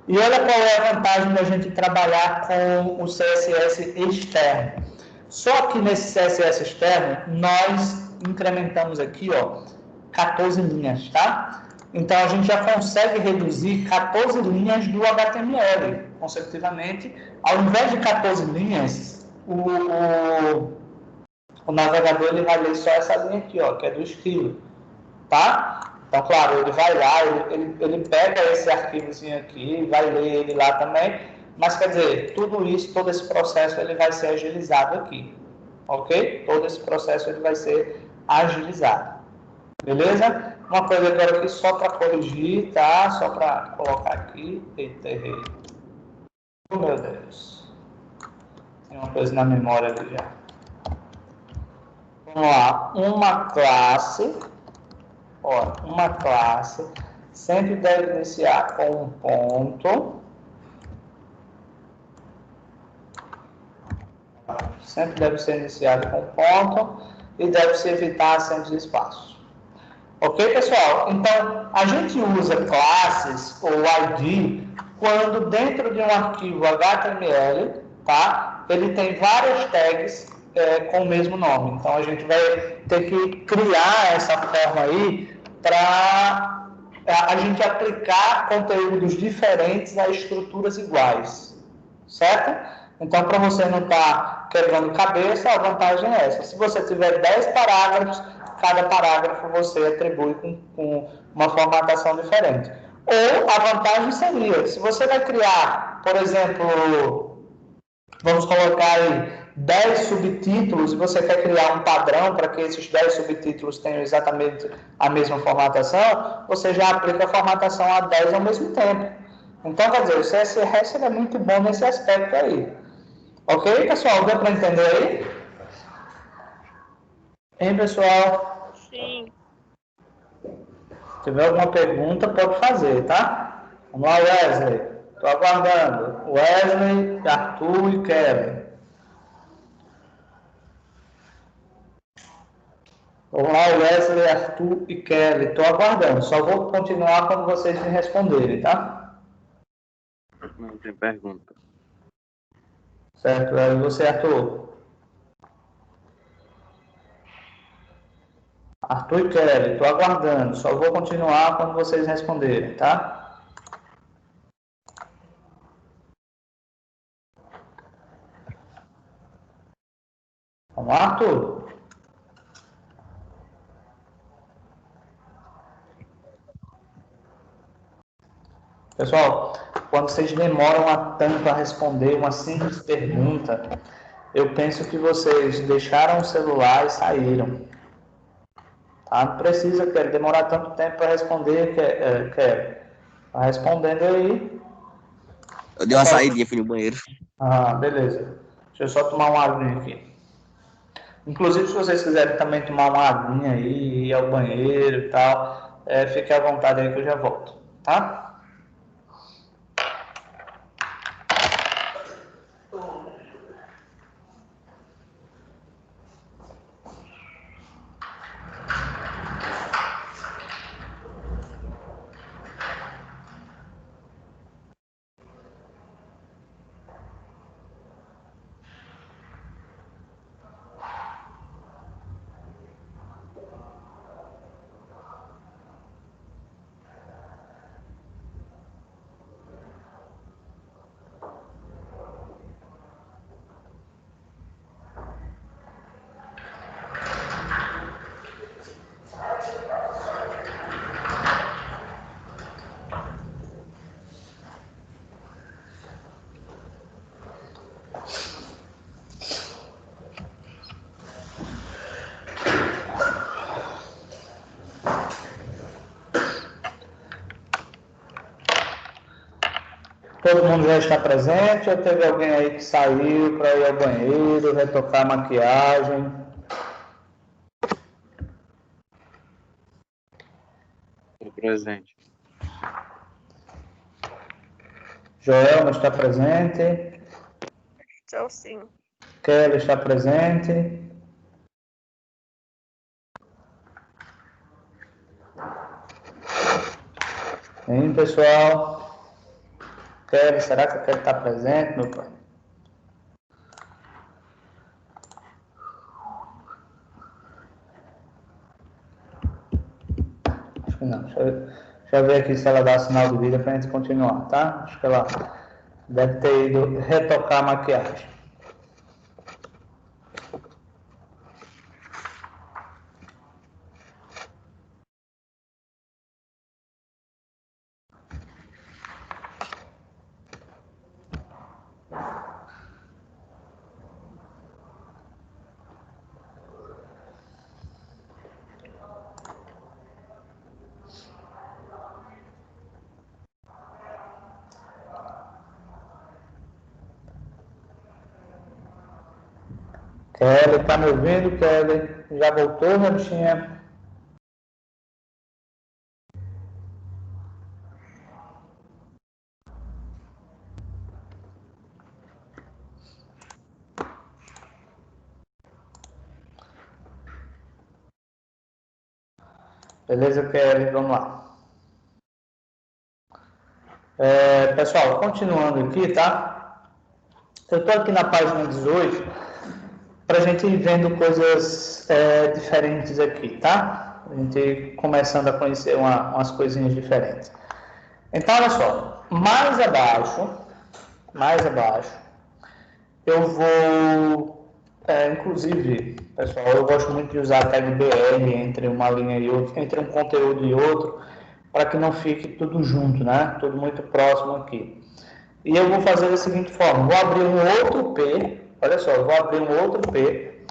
E olha qual é a vantagem da gente trabalhar com o CSS externo. Só que nesse CSS externo, nós incrementamos aqui, ó, 14 linhas, tá? Então, a gente já consegue reduzir 14 linhas do HTML, consecutivamente. Ao invés de 14 linhas, o navegador ele vai ler só essa linha aqui, ó, que é do estilo, tá? Então, claro, ele vai lá, ele pega esse arquivozinho aqui, vai ler ele lá também, mas quer dizer, tudo isso, todo esse processo, ele vai ser agilizado aqui, ok? Todo esse processo, ele vai ser agilizado, beleza? Uma coisa agora aqui, só para corrigir, tá? Só para colocar aqui, eita, errei. Oh, meu Deus. Tem uma coisa na memória ali já. Vamos lá, uma classe sempre deve iniciar com um ponto, sempre deve ser iniciado com um ponto e deve se evitar acentos de espaços. Ok, pessoal? Então, a gente usa classes ou ID quando dentro de um arquivo HTML, tá? Ele tem várias tags com o mesmo nome. Então, a gente vai ter que criar essa forma aí para a gente aplicar conteúdos diferentes a estruturas iguais, certo? Então, para você não estar quebrando cabeça, a vantagem é essa. Se você tiver 10 parágrafos, cada parágrafo você atribui com uma formatação diferente. Ou a vantagem seria, se você vai criar, por exemplo, vamos colocar aí 10 subtítulos e você quer criar um padrão para que esses 10 subtítulos tenham exatamente a mesma formatação, você já aplica a formatação a 10 ao mesmo tempo. Então, quer dizer, o CSS é muito bom nesse aspecto aí. Ok, pessoal? Deu para entender aí? Hein, pessoal? Sim. Se tiver alguma pergunta, pode fazer, tá? Vamos lá, Wesley. Estou aguardando. Wesley, Arthur e Kevin. Vamos lá, Wesley, Arthur e Kelly. Estou aguardando. Só vou continuar quando vocês me responderem, tá? Não tem pergunta. Certo, e você, Arthur? Arthur e Kelly, estou aguardando. Só vou continuar quando vocês responderem, tá? Vamos lá, Arthur? Pessoal, quando vocês demoram tanto a responder uma simples pergunta, eu penso que vocês deixaram o celular e saíram. Tá? Não precisa demorar tanto tempo para responder, Tá respondendo aí. Eu dei uma saídinha, fui no banheiro. Ah, beleza. Deixa eu só tomar uma aguinha aqui. Inclusive, se vocês quiserem também tomar uma aguinha aí, ir ao banheiro e tal, fique à vontade aí que eu já volto, tá? Todo mundo já está presente ou teve alguém aí que saiu para ir ao banheiro, retocar a maquiagem? Estou presente. Joelma está presente. Estou sim. Kelly está presente. Hein, pessoal? Kelly, será que a Kelly está presente, meu pai? Acho que não. Deixa eu ver aqui se ela dá sinal de vida para a gente continuar, tá? Acho que ela deve ter ido retocar a maquiagem. Kelly, tá me ouvindo, Kelly? Já voltou, minha bichinha? Beleza, Kelly? Vamos lá. Pessoal, continuando aqui, tá? Eu tô aqui na página 18 para a gente ir vendo coisas diferentes aqui, tá? A gente ir começando a conhecer umas coisinhas diferentes. Então, olha só, mais abaixo, eu vou, inclusive, pessoal, eu gosto muito de usar a tag BR entre uma linha e outra, entre um conteúdo e outro, para que não fique tudo junto, né? Tudo muito próximo aqui. E eu vou fazer da seguinte forma, vou abrir um outro P, olha só, eu vou abrir um outro P,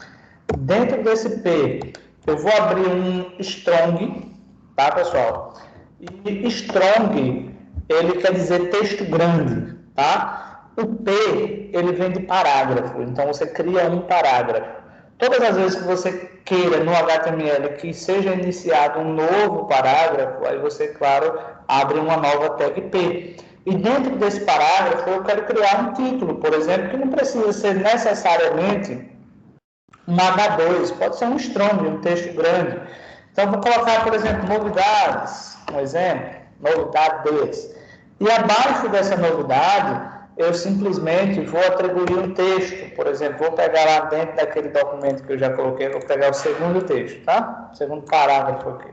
dentro desse P eu vou abrir um strong, tá, pessoal? E strong, ele quer dizer texto grande, tá? O P, ele vem de parágrafo, então você cria um parágrafo. Todas as vezes que você queira no HTML que seja iniciado um novo parágrafo, aí você, claro, abre uma nova tag P. E dentro desse parágrafo eu quero criar um título, por exemplo, que não precisa ser necessariamente um H2, pode ser um strong, um texto grande. Então, vou colocar, por exemplo, novidades, um exemplo, novidades. E abaixo dessa novidade, eu simplesmente vou atribuir um texto. Por exemplo, vou pegar lá dentro daquele documento que eu já coloquei, vou pegar o segundo texto, tá? O segundo parágrafo aqui.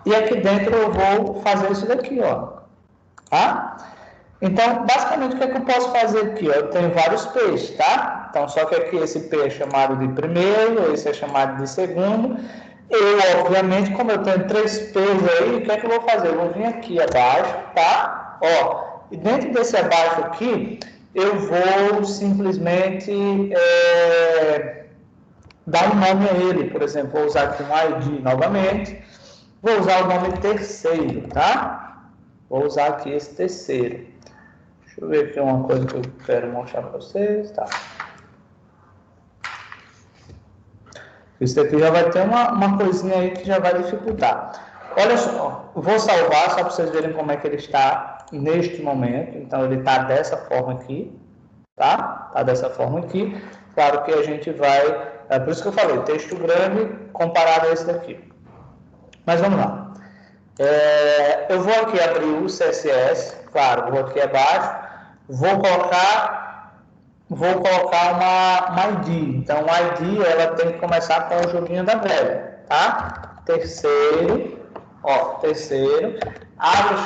E aqui dentro eu vou fazer isso daqui, ó. Tá? Então, basicamente, o que é que eu posso fazer aqui? Eu tenho vários P's, tá? Então, só que aqui esse P é chamado de primeiro, esse é chamado de segundo. Eu, obviamente, como eu tenho 3 P's aí, o que é que eu vou fazer? Eu vou vir aqui abaixo, tá? Ó, e dentro desse abaixo aqui, eu vou simplesmente dar um nome a ele. Por exemplo, vou usar aqui um ID novamente. Vou usar o nome terceiro, tá? Vou usar aqui esse terceiro. Deixa eu ver aqui uma coisa que eu quero mostrar para vocês. Tá. Isso aqui já vai ter uma coisinha aí que já vai dificultar. Olha só, vou salvar só para vocês verem como é que ele está neste momento. Então, ele está dessa forma aqui, tá? Está dessa forma aqui. Claro que a gente vai... É por isso que eu falei, texto grande comparado a esse daqui. Mas vamos lá. Eu vou aqui abrir o CSS, claro, vou aqui abaixo, vou colocar uma ID. Então, a ID, ela tem que começar com o joguinho da velha, tá? Terceiro, abre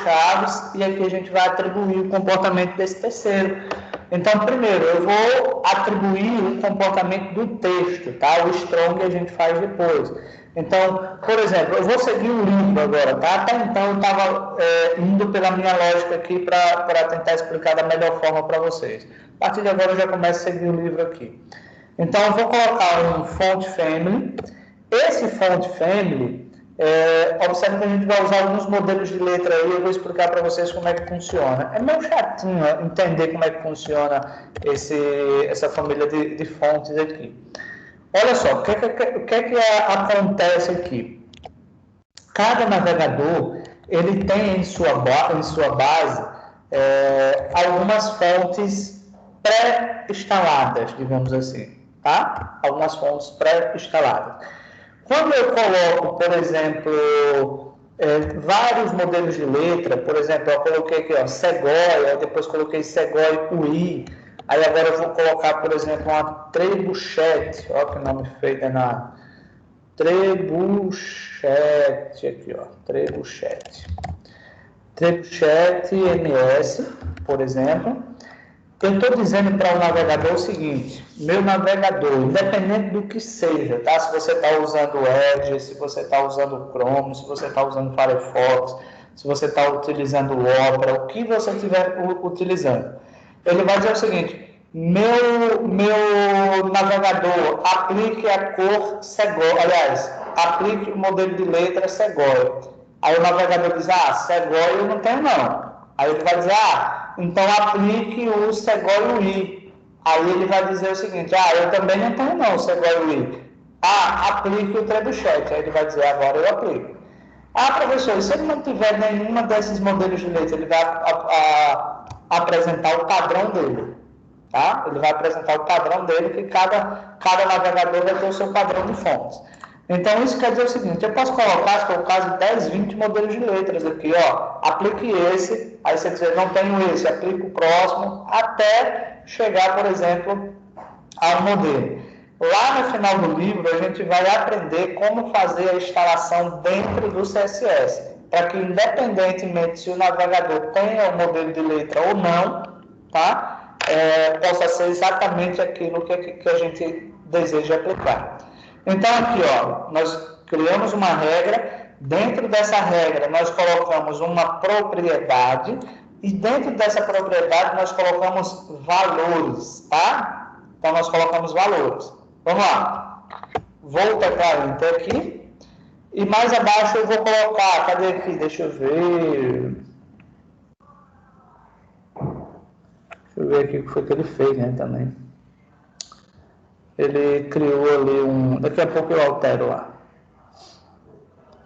chaves e aqui a gente vai atribuir o comportamento desse terceiro. Então, primeiro, eu vou atribuir o comportamento do texto, tá? O strong a gente faz depois. Então, por exemplo, eu vou seguir o livro agora, tá? Até então eu estava indo pela minha lógica aqui para tentar explicar da melhor forma para vocês. A partir de agora eu já começo a seguir o livro aqui. Então, eu vou colocar um font family. Esse font family, observe que a gente vai usar alguns modelos de letra aí, eu vou explicar para vocês como é que funciona. É meio chatinho entender como é que funciona essa família de fontes aqui. Olha só, o que acontece aqui? Cada navegador, ele tem em sua base algumas fontes pré-instaladas, digamos assim, tá? Algumas fontes pré-instaladas. Quando eu coloco, por exemplo, vários modelos de letra, por exemplo, eu coloquei aqui, ó, Segoia, depois coloquei Segoia UI, aí agora eu vou colocar, por exemplo, uma trebuchet, ó que nome feio danado, trebuchet, aqui ó, trebuchet MS, por exemplo. Eu estou dizendo para o navegador o seguinte, meu navegador, independente do que seja, tá? Se você está usando o Edge, se você está usando o Chrome, se você está usando o Firefox, se você está utilizando o Opera, o que você estiver utilizando, ele vai dizer o seguinte, meu navegador, aplique a cor Segoia, aliás, aplique o modelo de letra Segoia. Aí o navegador diz, Segoia eu não tenho não. Aí ele vai dizer, então aplique o Segoia UI. Aí ele vai dizer o seguinte, eu também não tenho não o Segoia UI. Aplique o trebuchet. Aí ele vai dizer, agora eu aplico. Professor, se ele não tiver nenhuma desses modelos de letra, ele vai apresentar o padrão dele. Tá? Ele vai apresentar o padrão dele, que cada navegador vai ter o seu padrão de fontes. Então, isso quer dizer o seguinte, eu posso colocar, se for o caso, 10, 20 modelos de letras aqui, ó, aplique esse, aí você dizer, não tenho esse, aplique o próximo, até chegar, por exemplo, ao modelo. Lá no final do livro, a gente vai aprender como fazer a instalação dentro do CSS, para que, independentemente se o navegador tenha o modelo de letra ou não, tá? Possa ser exatamente aquilo que a gente deseja aplicar. Então, aqui, ó, nós criamos uma regra, dentro dessa regra nós colocamos uma propriedade, e dentro dessa propriedade nós colocamos valores, tá? Então, nós colocamos valores. Vamos lá. Vou teclar Enter aqui, e mais abaixo eu vou colocar, cadê aqui? Deixa eu ver. Deixa eu ver aqui o que foi que ele fez, né, também. Ele criou ali daqui a pouco eu altero lá.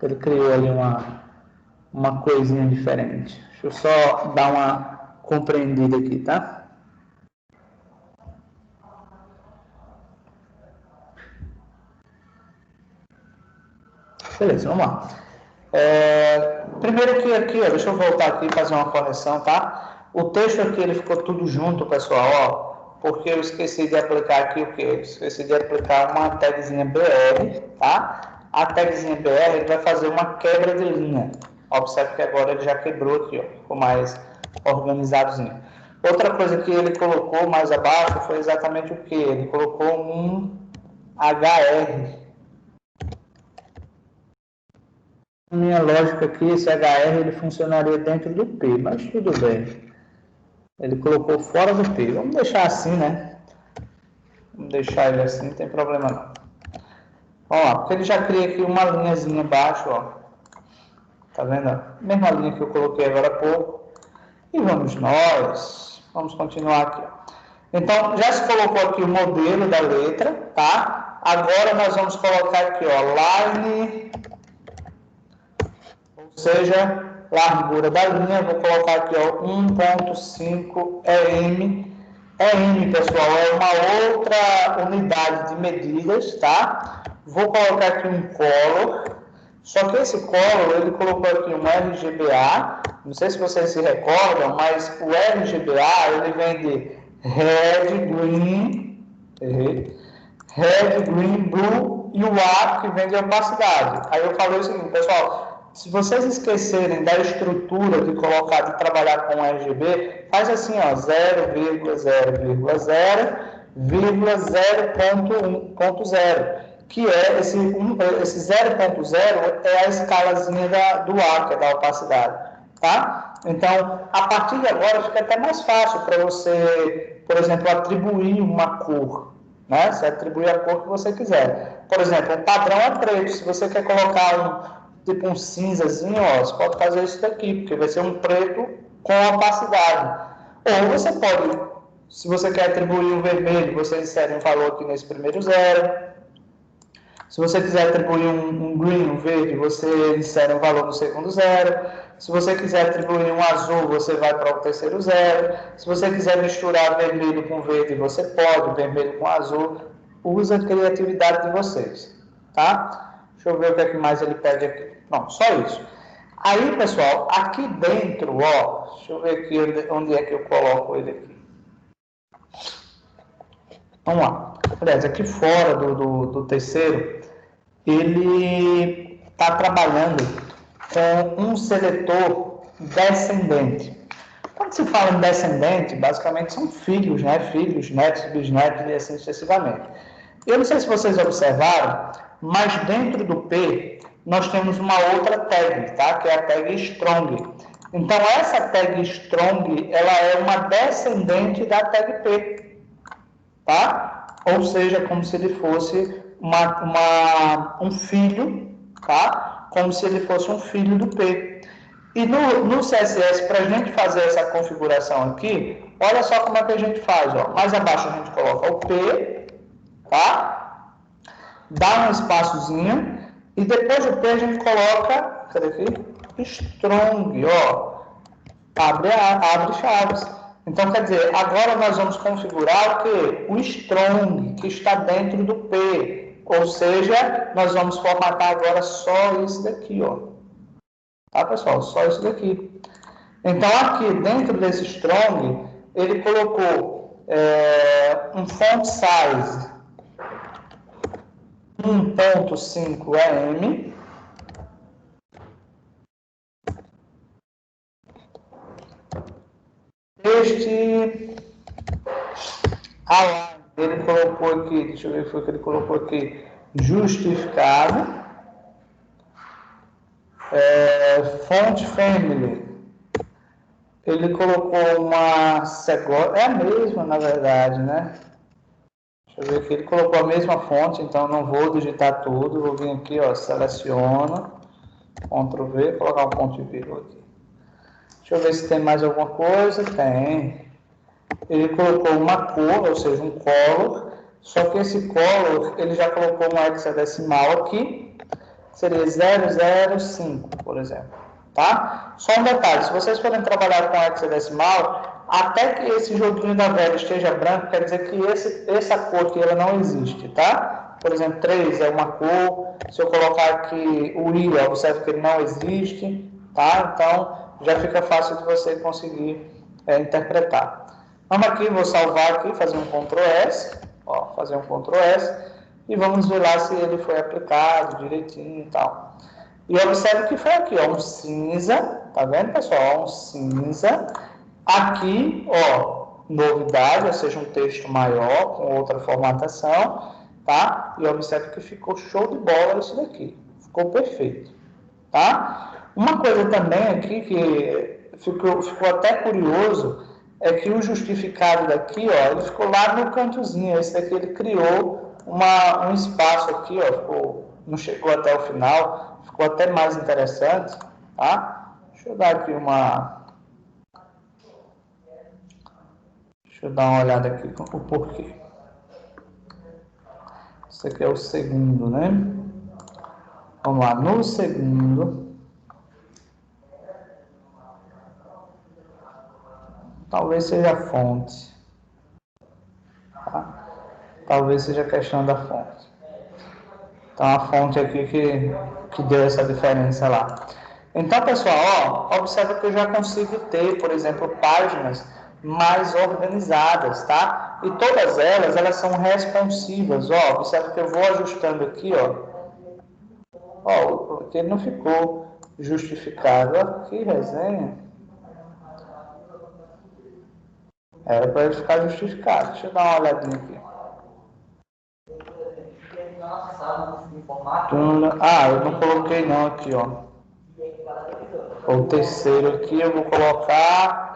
Ele criou ali uma coisinha diferente. Deixa eu só dar uma compreendida aqui, tá? Beleza, vamos lá. Primeiro que aqui, ó, deixa eu voltar aqui e fazer uma correção, tá? O texto aqui, ele ficou tudo junto, pessoal, ó. Porque eu esqueci de aplicar aqui o quê? Eu esqueci de aplicar uma tagzinha BR, tá? A tagzinha BR ele vai fazer uma quebra de linha. Observe que agora ele já quebrou aqui, ó, ficou mais organizadozinho. Outra coisa que ele colocou mais abaixo foi exatamente o que? Ele colocou um HR. Na minha lógica aqui, esse HR ele funcionaria dentro do P, mas tudo bem. Ele colocou fora do P. Vamos deixar assim, né? Vamos deixar ele assim, não tem problema não. Vamos lá, porque ele já cria aqui uma linhazinha abaixo, ó. Tá vendo? Mesma linha que eu coloquei agora há pouco. E vamos nós. Vamos continuar aqui, ó. Então, já se colocou aqui o modelo da letra, tá? Agora nós vamos colocar aqui, ó, line, ou seja, largura da linha, vou colocar aqui, ó, 1.5 EM. EM, pessoal, é uma outra unidade de medidas, tá? Vou colocar aqui um color, só que esse color, ele colocou aqui um RGBA, não sei se vocês se recordam, mas o RGBA, ele vem de Red, Green, Blue, e o A que vem de opacidade. Aí eu falei o seguinte, pessoal, se vocês esquecerem da estrutura de colocar, de trabalhar com RGB, faz assim, ó, 0,0,0,0.1.0, que é esse 0.0 é a escalazinha do A, que é da opacidade, tá? Então, a partir de agora fica até mais fácil para você, por exemplo, atribuir uma cor, né? Você atribui a cor que você quiser. Por exemplo, o padrão é preto. Se você quer colocar um cinzazinho, ó, você pode fazer isso daqui, porque vai ser um preto com opacidade. Ou você pode, se você quer atribuir um vermelho, você insere um valor aqui nesse primeiro zero. Se você quiser atribuir um green, um verde, você insere um valor no segundo zero. Se você quiser atribuir um azul, você vai para o terceiro zero. Se você quiser misturar vermelho com verde, você pode, vermelho com azul. Usa a criatividade de vocês, tá? Deixa eu ver o que é que mais ele pede aqui. Não, só isso. Aí, pessoal, aqui dentro, ó, deixa eu ver aqui onde é que eu coloco ele aqui. Vamos lá. Aliás, aqui fora do terceiro, ele está trabalhando com um seletor descendente. Quando se fala em descendente, basicamente são filhos, né? Filhos, netos, bisnetos e assim sucessivamente. Eu não sei se vocês observaram, mas dentro do P nós temos uma outra tag, tá? Que é a tag strong. Então essa tag strong, ela é uma descendente da tag P, tá? Ou seja, como se ele fosse um filho, tá? Como se ele fosse um filho do P. E no CSS, para a gente fazer essa configuração aqui, olha só como é que a gente faz, ó. Mais abaixo a gente coloca o P, tá? Dá um espaçozinho, e depois do P a gente coloca, cadê aqui? Strong, ó. Abre chaves. Então, quer dizer, agora nós vamos configurar o quê? O strong, que está dentro do P. Ou seja, nós vamos formatar agora só isso daqui, ó. Tá, pessoal? Só isso daqui. Então, aqui dentro desse strong, ele colocou um font size 1.5 em. Este align, ele colocou aqui, deixa eu ver o que foi que ele colocou aqui, justificado. Font family, ele colocou uma Segovia, é a mesma na verdade, né? Deixa eu ver aqui, ele colocou a mesma fonte, então não vou digitar tudo, vou vir aqui, ó, seleciono, Ctrl V, colocar um ponto de vírgula aqui. Deixa eu ver se tem mais alguma coisa, tem. Ele colocou uma cor, ou seja, um color, só que esse color, ele já colocou um hexadecimal aqui, seria 005, por exemplo, tá? Só um detalhe, se vocês forem trabalhar com hexadecimal, até que esse joguinho da velha esteja branco, quer dizer que essa cor aqui, ela não existe, tá? Por exemplo, 3 é uma cor, se eu colocar aqui o I, observe que ele não existe, tá? Então, já fica fácil de você conseguir interpretar. Vamos aqui, vou salvar aqui, fazer um Ctrl S, ó, fazer um Ctrl S, e vamos ver lá se ele foi aplicado direitinho e tal. E observe que foi aqui, ó, um cinza, tá vendo, pessoal? Um cinza. Aqui, ó, novidade, ou seja, um texto maior, com outra formatação, tá? E observe que ficou show de bola isso daqui. Ficou perfeito, tá? Uma coisa também aqui que ficou até curioso é que o justificado daqui, ó, ele ficou lá no cantozinho. Esse daqui ele criou um espaço aqui, ó, não chegou até o final, ficou até mais interessante, tá? Deixa eu dar aqui deixa eu dar uma olhada aqui o porquê. Esse aqui é o segundo, né? Vamos lá, no segundo, talvez seja a fonte, tá? Talvez seja a questão da fonte. Então, a fonte aqui que deu essa diferença lá. Então, pessoal, ó, observa que eu já consigo ter, por exemplo, páginas mais organizadas, tá? E todas elas são responsivas, ó. Observa que eu vou ajustando aqui, ó. Ó, aqui ele não ficou justificado. Ó, que resenha. Era para ele ficar justificado. Deixa eu dar uma olhadinha aqui. Ah, eu não coloquei não aqui, ó. O terceiro aqui eu vou colocar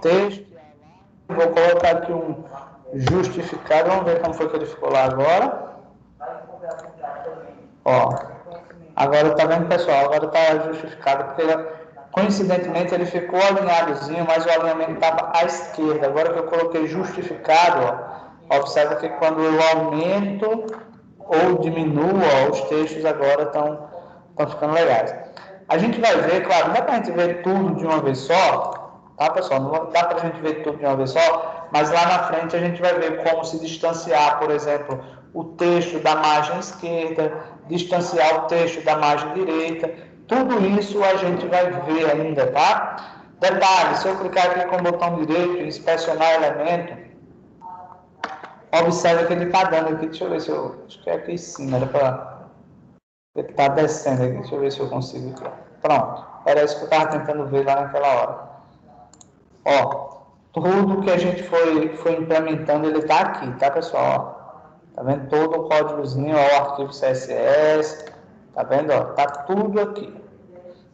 texto. Vou colocar aqui um justificado. Vamos ver como foi que ele ficou lá agora. Ó. Agora tá vendo, pessoal? Agora tá justificado porque coincidentemente ele ficou alinhadozinho, mas o alinhamento estava à esquerda. Agora que eu coloquei justificado, ó, observa que quando eu aumento ou diminuo, ó, os textos agora estão ficando legais. A gente vai ver, claro, não dá para a gente ver tudo de uma vez só, tá, pessoal? Não dá para a gente ver tudo de uma vez só, mas lá na frente a gente vai ver como se distanciar, por exemplo, o texto da margem esquerda, distanciar o texto da margem direita. Tudo isso a gente vai ver ainda, tá? Detalhe, se eu clicar aqui com o botão direito, inspecionar elemento, observe que ele está dando aqui, deixa eu ver se eu, acho que é aqui em cima, era para, ele está descendo aqui, deixa eu ver se eu consigo aqui. Pronto, era isso que eu estava tentando ver lá naquela hora. Ó, tudo que a gente foi implementando, ele está aqui, tá, pessoal? Ó, tá vendo todo o códigozinho, ó, o arquivo CSS, tá vendo? Ó, tá tudo aqui.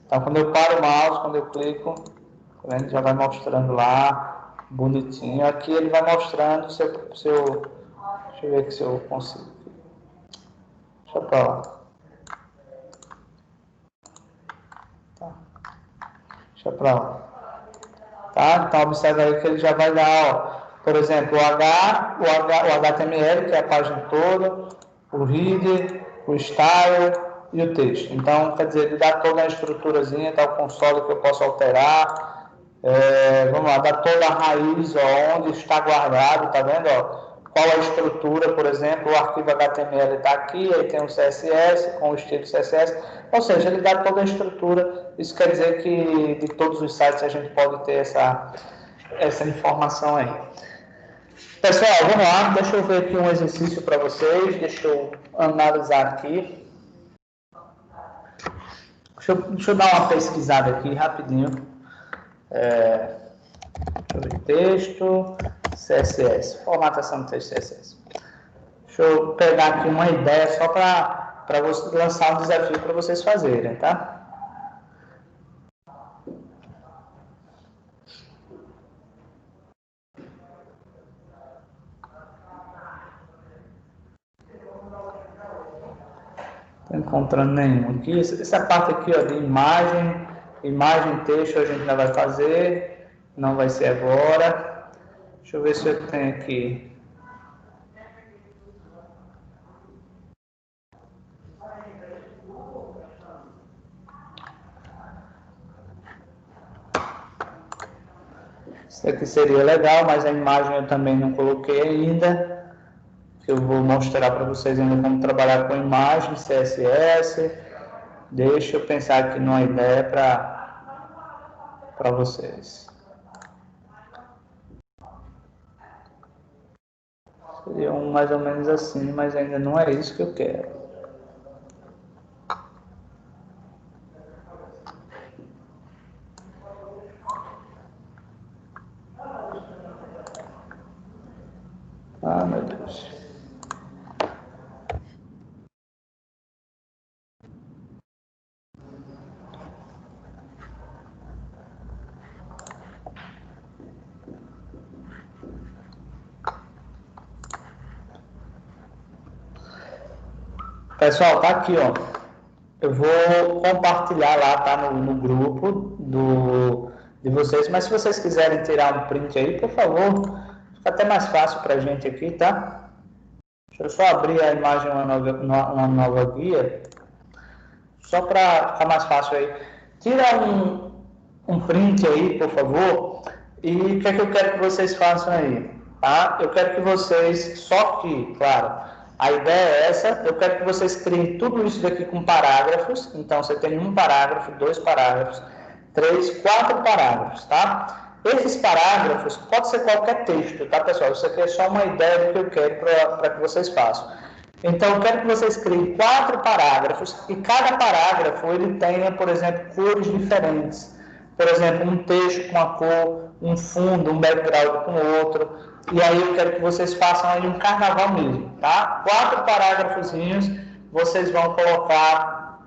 Então, quando eu paro o mouse, quando eu clico, tá vendo? Já vai mostrando lá, bonitinho. Aqui ele vai mostrando deixa eu ver aqui se eu consigo. Deixa eu pra lá. Tá. Deixa eu pra lá. Tá? Então, observe aí que ele já vai dar, ó, por exemplo, o HTML, que é a página toda, o header, o style e o texto. Então, quer dizer, ele dá toda a estruturazinha, tá? O console que eu posso alterar. Vamos lá, dá toda a raiz, ó, onde está guardado, tá vendo? Ó, qual a estrutura, por exemplo, o arquivo HTML está aqui, aí tem o CSS, com o estilo CSS, ou seja, ele dá toda a estrutura. Isso quer dizer que de todos os sites a gente pode ter essa informação aí. Pessoal, vamos lá, deixa eu ver aqui um exercício para vocês, deixa eu analisar aqui. Deixa eu dar uma pesquisada aqui rapidinho. Texto, CSS, formatação do texto CSS. Deixa eu pegar aqui uma ideia só para lançar um desafio para vocês fazerem, tá? Não estou encontrando nenhum aqui. Essa parte aqui, ó, de imagem e texto a gente ainda vai fazer, não vai ser agora. Deixa eu ver se eu tenho aqui. Isso aqui seria legal, mas a imagem eu também não coloquei ainda. Eu vou mostrar para vocês ainda como trabalhar com imagem, CSS. Deixa eu pensar aqui numa ideia para vocês. Seria mais ou menos assim, mas ainda não é isso que eu quero. Ah, meu Deus. Pessoal, tá aqui, ó. Eu vou compartilhar lá, tá, no grupo de vocês, mas se vocês quiserem tirar um print aí, por favor, fica até mais fácil pra gente aqui, tá? Deixa eu só abrir a imagem, uma nova guia, só para ficar mais fácil aí. Tira um print aí, por favor, e o que é que eu quero que vocês façam aí, tá? Eu quero que vocês, só que, claro, a ideia é essa, eu quero que vocês criem tudo isso daqui com parágrafos. Então, você tem um parágrafo, 2 parágrafos, 3, 4 parágrafos, tá? Esses parágrafos, pode ser qualquer texto, tá, pessoal? Isso aqui é só uma ideia do que eu quero para que vocês façam. Então, eu quero que vocês criem 4 parágrafos e cada parágrafo ele tenha, por exemplo, cores diferentes. Por exemplo, um texto com uma cor, um fundo, um background com outro. E aí eu quero que vocês façam aí um carnaval mesmo, tá? 4 parágrafozinhos, vocês vão colocar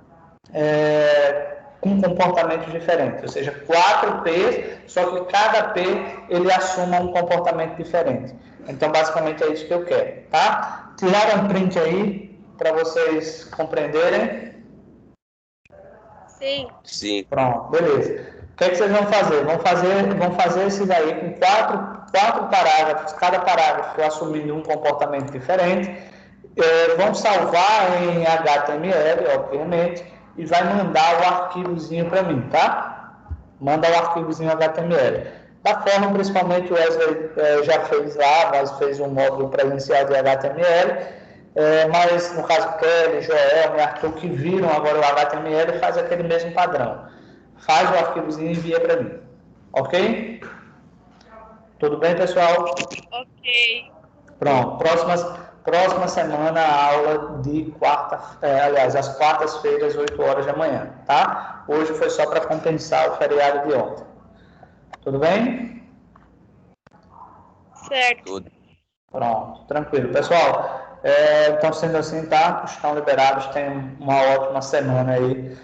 com comportamentos diferentes, ou seja, 4 P, só que cada P ele assuma um comportamento diferente. Então, basicamente é isso que eu quero, tá? Tiraram um print aí para vocês compreenderem? Sim. Sim. Pronto, beleza. O que é que vocês vão fazer? Vão fazer esse daí com 4 parágrafos, cada parágrafo assumindo um comportamento diferente. Vão salvar em HTML, obviamente, e vai mandar o arquivozinho para mim, tá? Manda o arquivozinho HTML. Da forma, principalmente, o Wesley já fez lá, mas fez um módulo presencial de HTML. Mas no caso Kelly, Joel e Arthur que viram agora o HTML, faz aquele mesmo padrão. Faz o arquivozinho e envia para mim. Ok? Tudo bem, pessoal? Ok. Pronto. Próxima semana, a aula de às quartas-feiras, 8 horas da manhã, tá? Hoje foi só para compensar o feriado de ontem. Tudo bem? Certo. Tudo. Pronto, tranquilo. Pessoal, então sendo assim, tá? Estão liberados, tenham uma ótima semana aí.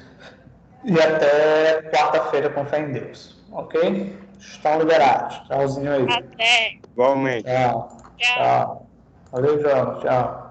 E até quarta-feira com fé em Deus. Ok? Estão liberados. Tchauzinho aí. Até. Igualmente. Tchau. Tchau. Tchau. Valeu, João. Tchau.